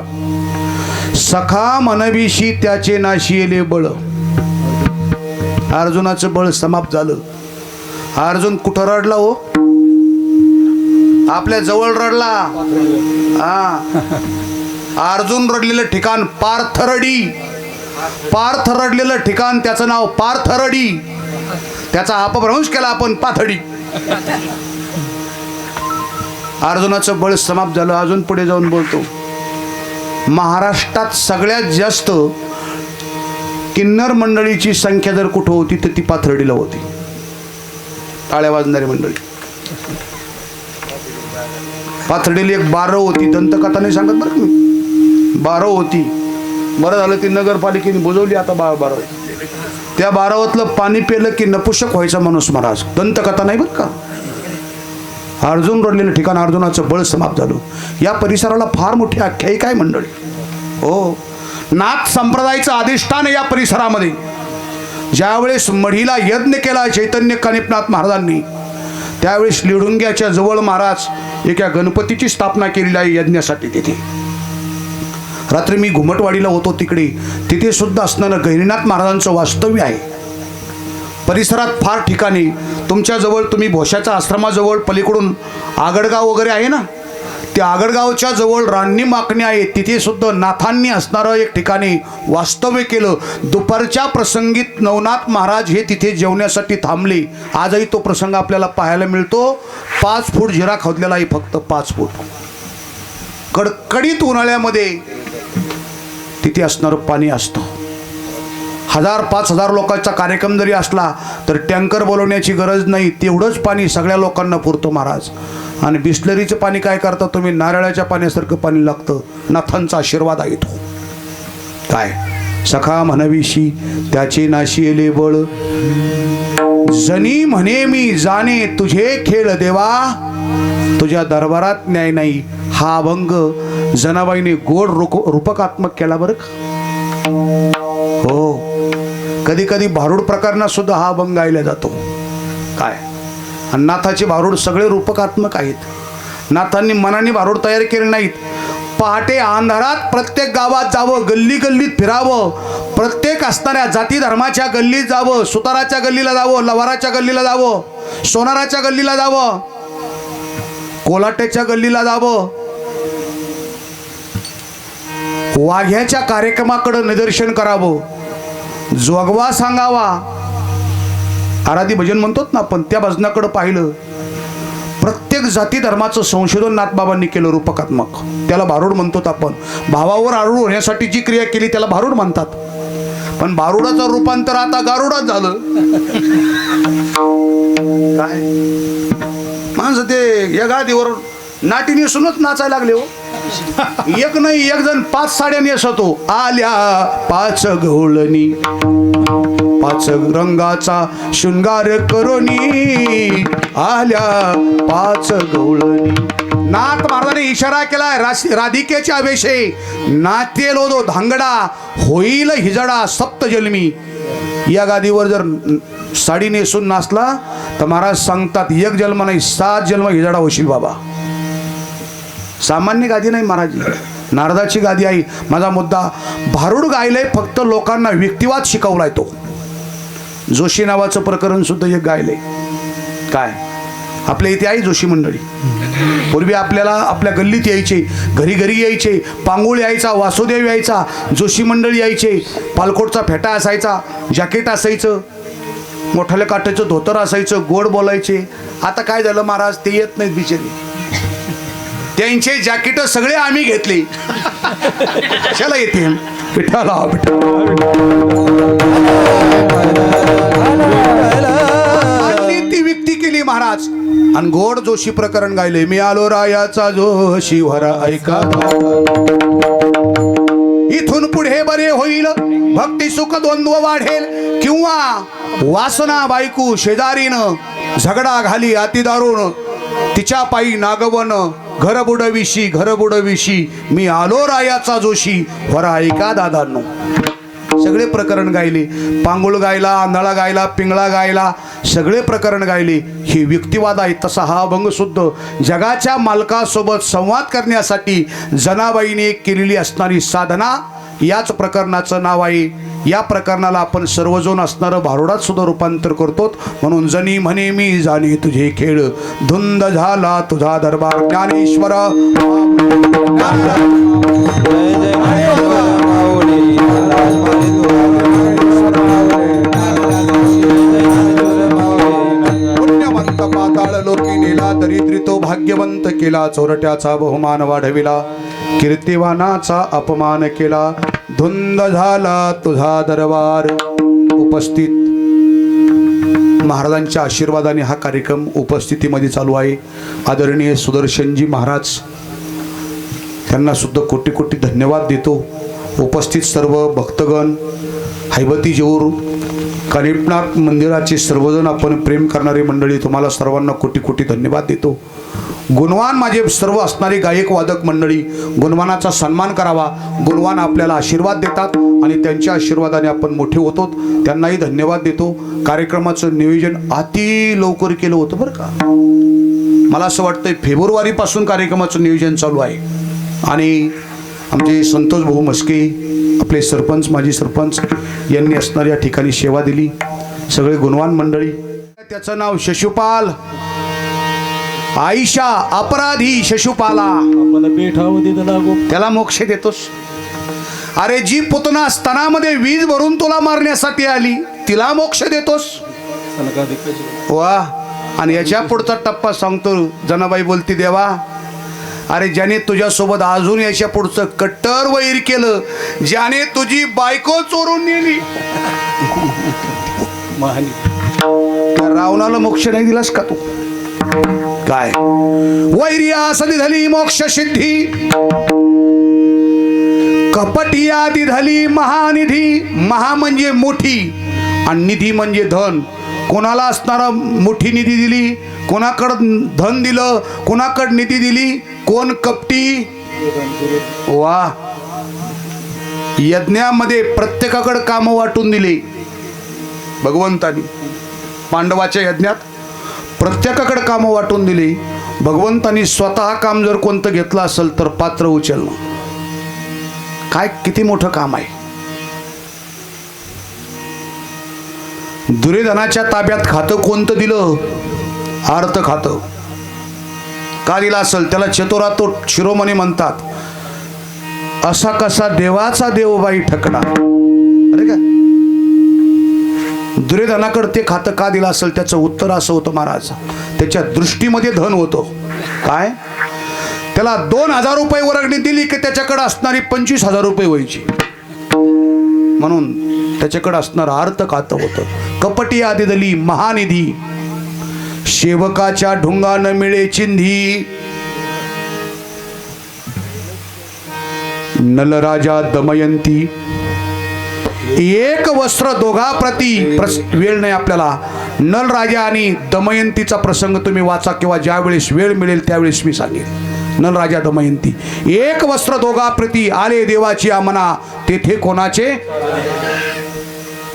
सखा मनविशी त्याचे नाशिले बळ. अर्जुनाचं बळ समाप्त झालं. अर्जुन कुठं रडला हो? आपल्या जवळ रडला. अर्जुन रडलेलं ठिकाण पार्थरडी. पार्थ रडलेलं ठिकाण त्याचं नाव पार्थरडी. त्याचा अपभ्रंश केला आपण पाथडी. अर्जुनाचं बळ समाप्त झालं. अजून पुढे जाऊन बोलतो, महाराष्ट्रात सगळ्यात जास्त किन्नर मंडळीची संख्या जर कुठं होती तर ती पाथर्डीला होती. टाळ्या वाजणारी मंडळी. पाथर्डीला एक बारव होती, दंतकथा नाही सांगत बरं मी, बारव होती. बरं झालं ती नगरपालिकेने बुजवली, आता बारव. त्या बारावातलं पाणी पिलं की नपुसक व्हायचा माणूस महाराज. दंतकथा नाही बरं का. अर्जुन रडलेलं ठिकाण, अर्जुनाचं बळ समाप्त झालं. या परिसराला फार मोठी आख्यायिका आहे मंडळी. हो, नाथ संप्रदायाचं अधिष्ठान या परिसरामध्ये. ज्यावेळेस मढीला यज्ञ केला चैतन्य कानिपनाथ महाराजांनी, त्यावेळेस लिडुंग्याच्या जवळ महाराज एका गणपतीची स्थापना केलेली आहे यज्ञासाठी. तिथे रात्री मी घुमटवाडीला होतो, तिथे सुद्धा असणारं गहिनीनाथ महाराजांचं वास्तव्य आहे. परिसरात फार ठिकाणी तुमच्याजवळ, तुम्ही भोशाच्या आश्रमाजवळ पलीकडून आगडगाव वगैरे आहे ना, त्या आगडगावच्या जवळ रान्नी माकणी आहे. तिथे सुद्धा नाथांनी असणारं एक ठिकाणी वास्तव्य केलं. दुपारच्या प्रसंगीत नवनाथ महाराज हे तिथे जेवण्यासाठी थांबले. आजही तो प्रसंग आपल्याला पाहायला मिळतो. 5 फूट जिरा खोदलेला आहे, फक्त 5 फूट. कडकडीत उन्हाळ्यामध्ये तिथे असणारं पाणी असतं. 1000-5000 लोकांचा कार्यक्रम जरी असला तर टँकर बोलवण्याची गरज नाही, तेवढंच पाणी सगळ्या लोकांना पुरतं महाराज. आणि बिस्लरीचं पाणी काय करता तुम्ही, नारळाच्या पाण्यासारखं पाणी लागतं. नाथांचा आशीर्वाद आहे तो. काय सखा म्हणविशी त्याचे नाशिले बळ, जनी म्हणे मी जाणे तुझे खेळ देवा, तुझ्या दरबारात न्याय नाही. हा अभंग जनाबाईने गोड रूपकात्मक केला बरं का. हो, कधी कधी भारूड प्रकरणात सुद्धा हा अभंग गायला जातो. काय, आणि नाथाचे भारूड सगळे रूपकात्मक आहेत. नाथांनी मनाने भारूड तयार केले नाहीत. पहाटे अंधारात प्रत्येक गावात जावं, गल्ली गल्लीत फिरावं, प्रत्येक असणाऱ्या जाती धर्माच्या गल्लीत जावं, सुताराच्या गल्लीला जावं, लवाराच्या गल्लीला जावं, सोनाराच्या गल्लीला जावं, कोल्हाट्याच्या गल्लीला जावं, वाघ्याच्या कार्यक्रमाकडे निदर्शन करावं, जोगवा सांगावा, आराधी भजन म्हणतो ना आपण, त्या भजनाकडे पाहिलं. प्रत्येक जाती धर्माचं संशोधन नाथबाबांनी केलं रूपकात्मक. त्याला भारूड म्हणतो आपण. भावावर आरूढ होण्यासाठी जी क्रिया केली त्याला भारूड म्हणतात. पण भारुडाचं रूपांतर आता गारुडात झालं. काय माणसं ते या गादीवर नाटी नेसूनच नाचायला लागले हो. एक नाही एक जण 5 साड्या नेसतो. आल्या 5 गवळणी, 5 रंगाचा शृंगार करोनी, आल्या 5 गवळणी. नाथ महाराजांनी इशारा केलाय, राधिकेच्या वेशे नाचेलो दो धांगडा, होईल हिजडा सप्तजन्मी. या गादीवर जर साडी नेसून नाचला तर महाराज सांगतात 1 जन्म नाही 7 जन्म हिजडा होशील बाबा. सामान्य गादी नाही महाराज, नारदाची गादी आहे. माझा मुद्दा, भारूड गायलंय फक्त लोकांना व्यक्तिवाद शिकवलाय. तो जोशी नावाचं प्रकरण सुद्धा एक गायलंय. काय आपल्या इथे आहे जोशी मंडळी. पूर्वी आपल्याला आपल्या गल्लीत यायचे, घरी घरी यायचे, पांगुळ यायचा, वासुदेव यायचा, जोशी मंडळी यायचे. पालकोटचा फेटा असायचा, जॅकेट असायचं, मोठ्याल्या काट्याचं धोतर असायचं, गोड बोलायचे. आता काय झालं महाराज, ते येत नाहीत बिचारी. त्यांचे जॅकेट सगळे आम्ही घेतले. कशाला येते पिठाला ती व्यक्ती केली महाराज. आणि गोड जोशी प्रकरण गायले. मी आलो रायाचा जोशी वरा ऐका, इथून पुढे बरे होईल, भक्ती सुख द्वंद्व वाढेल, किंवा वासना बायकू शेजारीनं झगडा घाली अति दारुण, तिच्या पायी नागवन घर बुडविशी, मी आलो रायाचा जोशी वरा ऐका दादांनो. सगळे प्रकरण गायले. पांगुळ गायला, आंधळा गायला, पिंगळा गायला, सगळे प्रकरण गायले. ही व्यक्तिवाद आहे. तसा हा अभंग सुद्धा जगाच्या मालकासोबत संवाद करण्यासाठी जनाबाईने केलेली असणारी साधना, याच प्रकरणाचं नाव आहे. या प्रकरणाला आपण सर्वजण असणारं भारुडात सुद्धा रूपांतर करतो. म्हणून जनी म्हणे मी जाणे तुझे खेळ, धुंद झाला तुझा दरबार. ज्ञानेश्वर पुण्यवंत पाताळ लोकी नेला, दरिद्री तो भाग्यवंत केला. चोरट्याचा बहुमान वाढविला, कीर्तिवानाचा अपमान केला. धुंद झाला तुझा दरबार. उपस्थित महाराजांच्या आशीर्वादाने हा कार्यक्रम उपस्थितीमध्ये चालू आहे. आदरणीय सुदर्शनजी महाराज, त्यांना सुद्धा कोटी कोटी धन्यवाद देतो. उपस्थित सर्व भक्तगण, हैबती जेऊर कानिपनाथ मंदिराचे सर्वजण, आपण प्रेम करणारी मंडळी, तुम्हाला सर्वांना कोटी कोटी धन्यवाद देतो. गुणवान माझे सर्व असणारे गायक वादक मंडळी, गुणवानाचा सन्मान करावा. गुणवान आपल्याला आशीर्वाद देतात आणि त्यांच्या आशीर्वादाने आपण मोठे होतो. त्यांनाही धन्यवाद देतो. कार्यक्रमाचं नियोजन अति लवकर केलं होतं बरं का. मला असं वाटतंय फेब्रुवारीपासून कार्यक्रमाचं नियोजन चालू आहे. आणि आमचे संतोष भाऊ मस्के, आपले सरपंच, माजी सरपंच यांनी असणाऱ्या या ठिकाणी सेवा दिली. सगळे गुणवान मंडळी. त्याचं नाव शिशुपाल. आईशा अपराधी शिशुपाला, त्याला मोक्ष देतोस. अरे जी पुतना स्तनामध्ये वीज भरून तुला मारण्यासाठी आली, तिला मोक्ष देतोस. वा. आणि याच्या पुढचा टप्पा सांगतो. जनाबाई बोलती, देवा अरे ज्याने तुझ्यासोबत अजून याच्या पुढचं कट्टर वैर केलं, ज्याने तुझी बायको चोरून नेली, रावणाला मोक्ष नाही दिलास का तू? काय वैर्यासदी झाली मोक्ष सिद्धी, कपटियादी झाली महानिधी. महा म्हणजे मोठी आणि निधी म्हणजे धन. कोणाला असणारा मोठी निधी दिली, कोणाकडं धन दिलं, कोणाकडं निधी दिली, कोण कपटी. वा. यज्ञामध्ये प्रत्येकाकडे काम वाटून दिले भगवंतानी. पांडवाच्या यज्ञात प्रत्येकाकडे काम वाटून दिली भगवंतानी. स्वतः काम जर कोणतं घेतलं असेल तर पात्र उचलणं. काय किती मोठं काम आहे. दुर्योधनाच्या ताब्यात खातं कोणतं दिलं? अर्थ खातं. का दिलं असेल? त्याला चतुरातो शिरोमणी म्हणतात. असा कसा देवाचा देवबाई ठकडा. अरे का दुर्योधनाकडे ते खातं का दिलं असेल त्याचं उत्तर असं होतं महाराज, त्याच्या दृष्टीमध्ये धन होतं. काय त्याला 2,000 रुपये वर्गणी दिली की त्याच्याकडे असणारी 25,000 रुपये व्हायची, म्हणून त्याच्याकडे असणारं अर्थ खातं होतं. कपटी आदी दली महानिधी सेवकाच्या ढुंगा न मिळे चिंधी. नलराजा दमयंती एक वस्त्र दोघाप्रती वेळ नाही आपल्याला. नलराजा आणि दमयंतीचा प्रसंग तुम्ही वाचा किंवा ज्या वेळेस वेळ मिळेल त्यावेळेस मी सांगेन. नलराजा दमयंती एक वस्त्र दोघाप्रती आले देवाची आमना तेथे कोणाचे.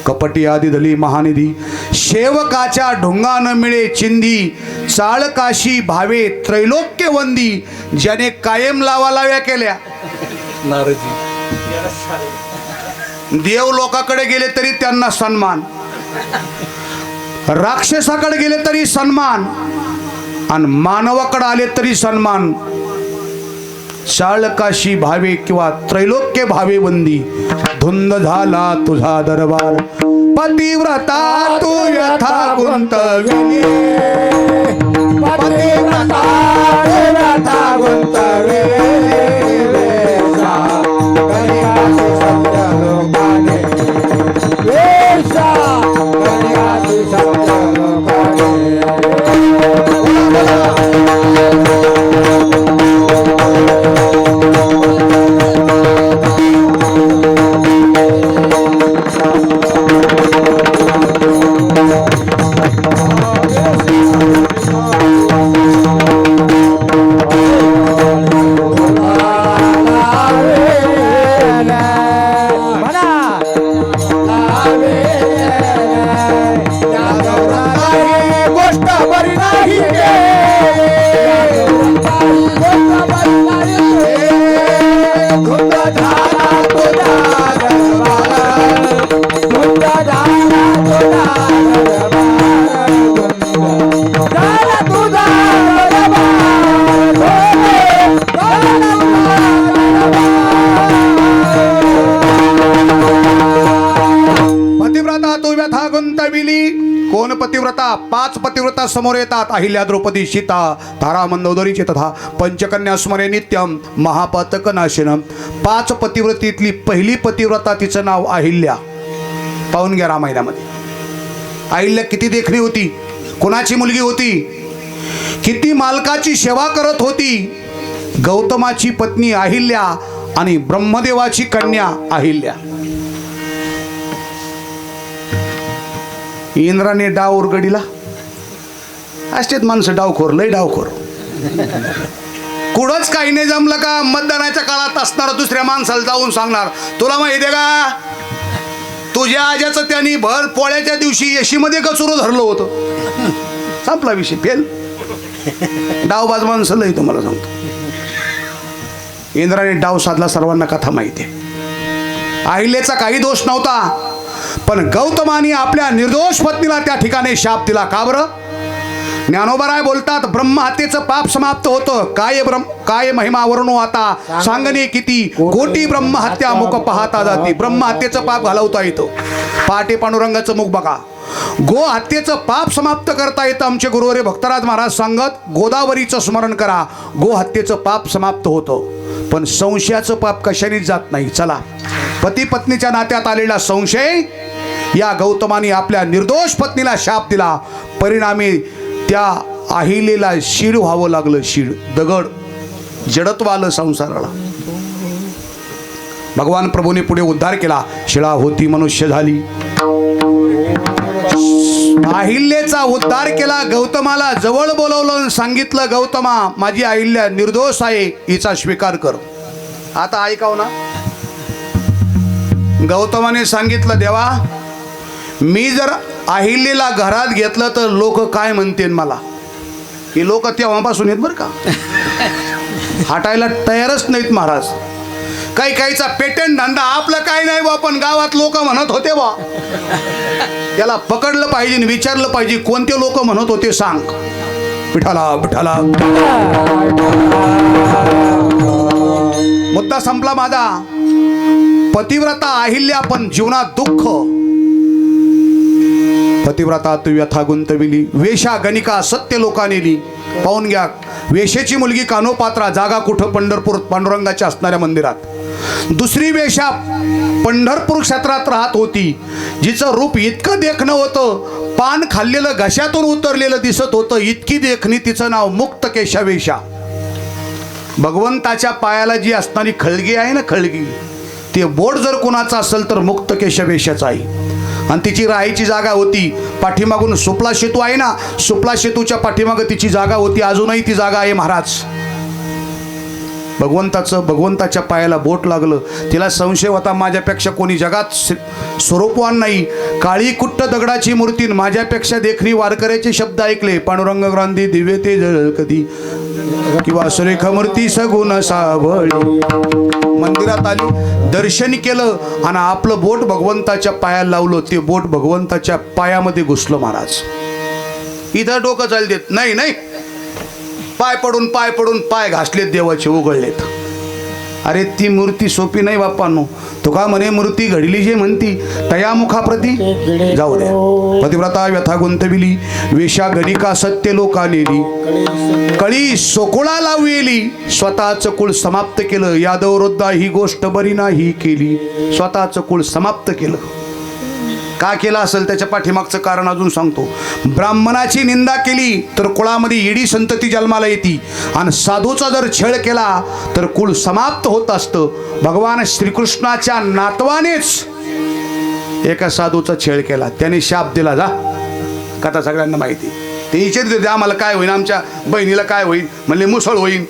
कपटी आदी दली महानिधी सेवकाच्या ढोंगा न मिळे चिंधी. चाळकाशी भावे त्रैलोक्य वंदी. ज्याने कायम लावालाव्या केल्या देव लोकाकडे गेले तरी त्यांना सन्मान, राक्षसाकडे गेले तरी सन्मान, आणि मानवाकडे आले तरी सन्मान. चाळकाशी भावे किंवा त्रैलोक्य भावे वंदी. धुंद झाला तुझा दरबार पतिव्रता तू यथा गुंतविली. पतिव्रता तू यथा गुंतविली. कोण पतिव्रता. 5 पतिव्रता समोर येतात. अहिल्या, द्रौपदी, सीता, तारा, मंदोदरीचे तथा पंचकन्या स्मरे नित्यम महापातक नाशिनम. 5 पतिव्रतीतली पहिली पतिव्रता तिचं नाव अहिल्या. पाहून घ्या रामायणामध्ये. अहिल्या किती देखणी होती, कोणाची मुलगी होती, किती मालकाची सेवा करत होती. गौतमाची पत्नी अहिल्या आणि ब्रह्मदेवाची कन्या अहिल्या. इंद्राने डाव उरगडीला. असतेच माणसं डावखोर, लय डावखोर. कुठंच काही नाही जमलं का मतदानाच्या काळात असणार दुसऱ्या माणसाला जाऊन सांगणार, तुला माहिती आहे का तुझ्या आज्याचं त्यांनी भर पोळ्याच्या दिवशी येशीमध्ये कचुरं धरलं होतं. संपला विषय, फेल. डावबाज माणसं लय तुम्हाला सांगतो. इंद्राने डाव साधला, सर्वांना कथा माहिती आहे. अहिल्याचा काही दोष नव्हता, पण गौतमाने आपल्या निर्दोष पत्नीला त्या ठिकाणी शाप दिला. का बरं? ज्ञानोबराय बोलतात ब्रह्महत्येचं पाप समाप्त होतं. काय महिमा वर्णू आता सांगणे किती. कोटी ब्रह्महत्या मुख पाहता जाती. ब्रह्महत्येचं पाप घालवता येतं. पहाटे पांडुरंगाचं मुख बघा. गो हत्येचं पाप समाप्त करता येतं. आमचे गुरुवारी भक्तराज महाराज सांगत गोदावरीचं स्मरण करा, गो हत्येचं पाप समाप्त होतं. पण संशयाचं पाप कशानेच जात नाही. चला, पती पत्नीच्या नात्यात आलेला संशय या गौतमाने आपल्या निर्दोष पत्नीला शाप दिला. परिणामी त्या अहिलेला शीळ व्हावं लागलं. शीळ, दगड, जडत्व आलं संसाराला. भगवान प्रभूने पुढे उद्धार केला. शिळा होती मनुष्य झाली. अहिल्याचा उद्धार केला. गौतमाला जवळ बोलवलं आणि सांगितलं, गौतमा माझी अहिल्या निर्दोष आहे, हिचा स्वीकार कर. आता ऐकाव ना. गौतमाने सांगितलं, देवा मी जर अहिल्याला घरात घेतलं तर लोक काय म्हणतील मला. ही लोक तेव्हापासून येत बरं का, हटायला तयारच नाहीत महाराज. काही काहीचा पेटंट धंदा. आपलं काय नाही बा, पण गावात लोक म्हणत होते बा. त्याला पकडलं पाहिजे, विचारलं पाहिजे कोणते लोक म्हणत होते सांग. विठाला विठाला. मुद्दा संपला माझा. पतिव्रता अहिल्या पण जीवनात दुःख. पतिव्रता तू व्यथा गुंतविली, वेशा गणिका सत्य लोका नेली. पाहून घ्या, वेशेची मुलगी कानोपात्रा, जागा कुठं? पंढरपूर पांडुरंगाच्या असणाऱ्या मंदिरात. दुसरी वेशा पंढरपूर क्षेत्रात राहत होती, जिचं रूप इतकं देखणं होतं, पान खाल्लेलं घशातून उतरलेलं दिसत होतं, इतकी देखणी. तिचं नाव मुक्तकेशा वेशा. भगवंताच्या पायाला जी असणारी खळगी आहे ना, खळगी, ते बोट जर कोणाचं असेल तर मुक्तकेशा वेशाचं आहे. आणि तिची राहायची जागा होती पाठीमागून सुपला सेतू आहे ना, सुपला सेतूच्या पाठीमागं तिची जागा होती. अजूनही ती जागा आहे महाराज. भगवंताच्या पायाला बोट लागलं. तिला संशय होता, माझ्यापेक्षा कोणी जगात स्वरूपवान नाही. काळी कुट्ट दगडाची मूर्ती, माझ्यापेक्षा देखणी वारकऱ्याचे शब्द ऐकले. पांडुरंग ग्रांधी दिव्य ते जळ कधी, किंवा सुरेख मूर्ती सगुण सावळी. मंदिरात आली, दर्शन केलं आणि आपलं बोट भगवंताच्या पायाला लावलं. ते बोट भगवंताच्या पायामध्ये घुसलं महाराज. इथं डोकं चाल देत नाही. नाही, पाय पडून पाय घासलेत, देवाचे उघडलेत. अरे ती मूर्ती सोपी नाही बाप्पांनो. तुका म्हणे मूर्ती घडली जे म्हणती, तया मुखाप्रती जाऊ द्या. पतिव्रता व्यथा गुंतविली, वेशा गणिका सत्य लोका नेली. कळी सोकुळा लावली, स्वतःचं कुळ समाप्त केलं. यादव वृद्धा ही गोष्ट बरी नाही केली. स्वतःचं कुळ समाप्त केलं. का केलं असेल त्याच्या पाठीमागचं कारण अजून सांगतो. ब्राह्मणाची निंदा केली तर कुळामध्ये ईडी संतती जन्माला येते, आणि साधूचा जर छळ केला तर कुळ समाप्त होत असतं. भगवान श्रीकृष्णाच्या नातवानेच एका साधूचा छळ केला, त्याने शाप दिला. जा, कथा सगळ्यांना माहिती. ते विचारत होते आम्हाला काय होईल, आमच्या बहिणीला काय होईल. म्हणले मुसळ होईल.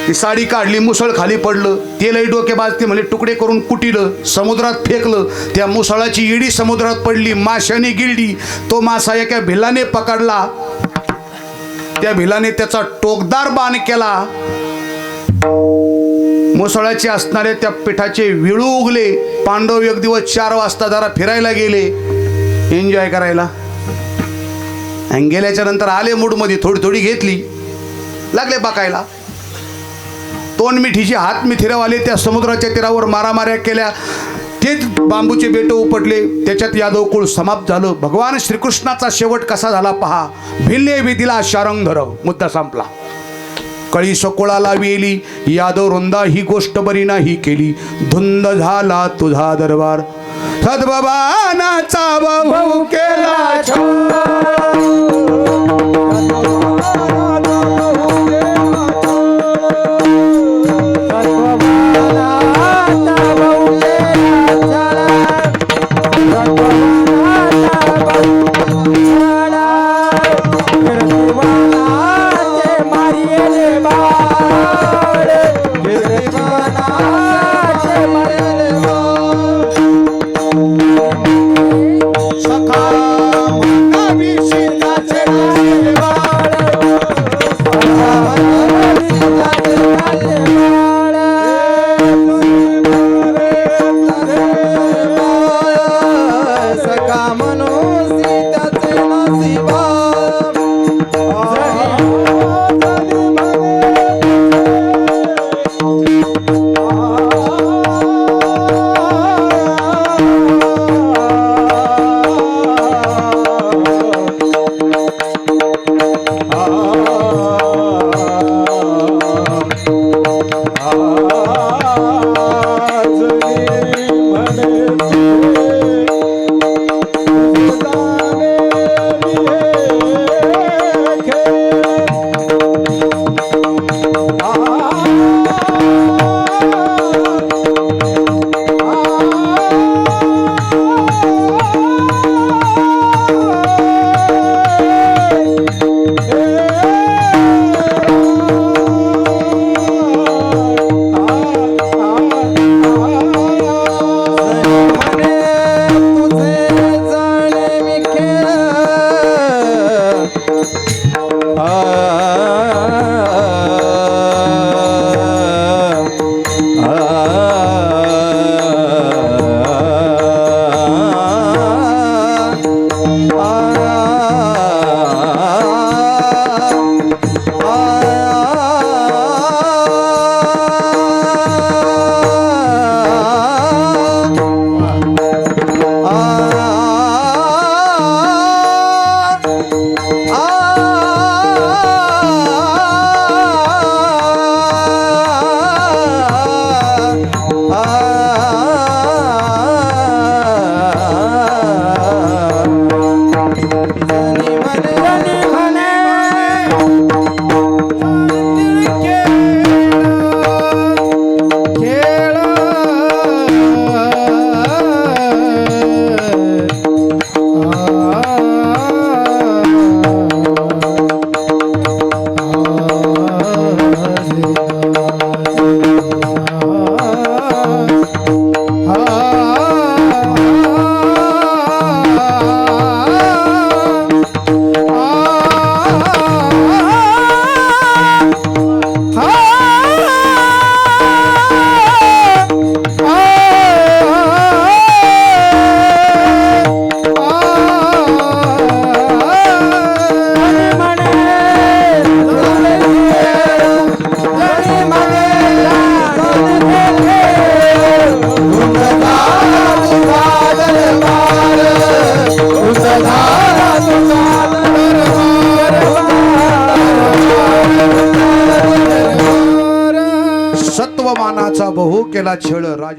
ती साडी काढली, मुसळ खाली पडलं. ते लई डोकेबाज, ते म्हणजे तुकडे करून कुटिलं, समुद्रात फेकलं. त्या मुसळाची इडी समुद्रात पडली, माशाने गिळली. तो मासा एका भिलाने पकडला, त्या भिलाने त्याचा टोकदार बाण केला. मुसळाचे असणारे त्या पिठाचे विळू उगले. पांडव एक दिवस 4 वाजता जरा फिरायला गेले, एन्जॉय करायला. आणि गेल्याच्या नंतर आले मूडमध्ये, थोडी थोडी घेतली, लागले बकायला. तोंड मिठीचे हात मिथिरावाले त्या समुद्राच्या तीरावर मारामाऱ्या केल्या. तेच बांबूचे बेट उपटले, त्याच्यात यादव कुळ समाप्त झालं. भगवान श्रीकृष्णाचा शेवट कसा झाला पहा. भिल्ले विधीला शारंगधर. मुद्दा संपला. कळी सकोळाला वेली, यादव वृंदा ही गोष्ट बरी नाही केली. धुंद झाला तुझा दरबार, सद्भवानाचा बहु केला सखा सत्वमानाचा बहु केला छळ राजा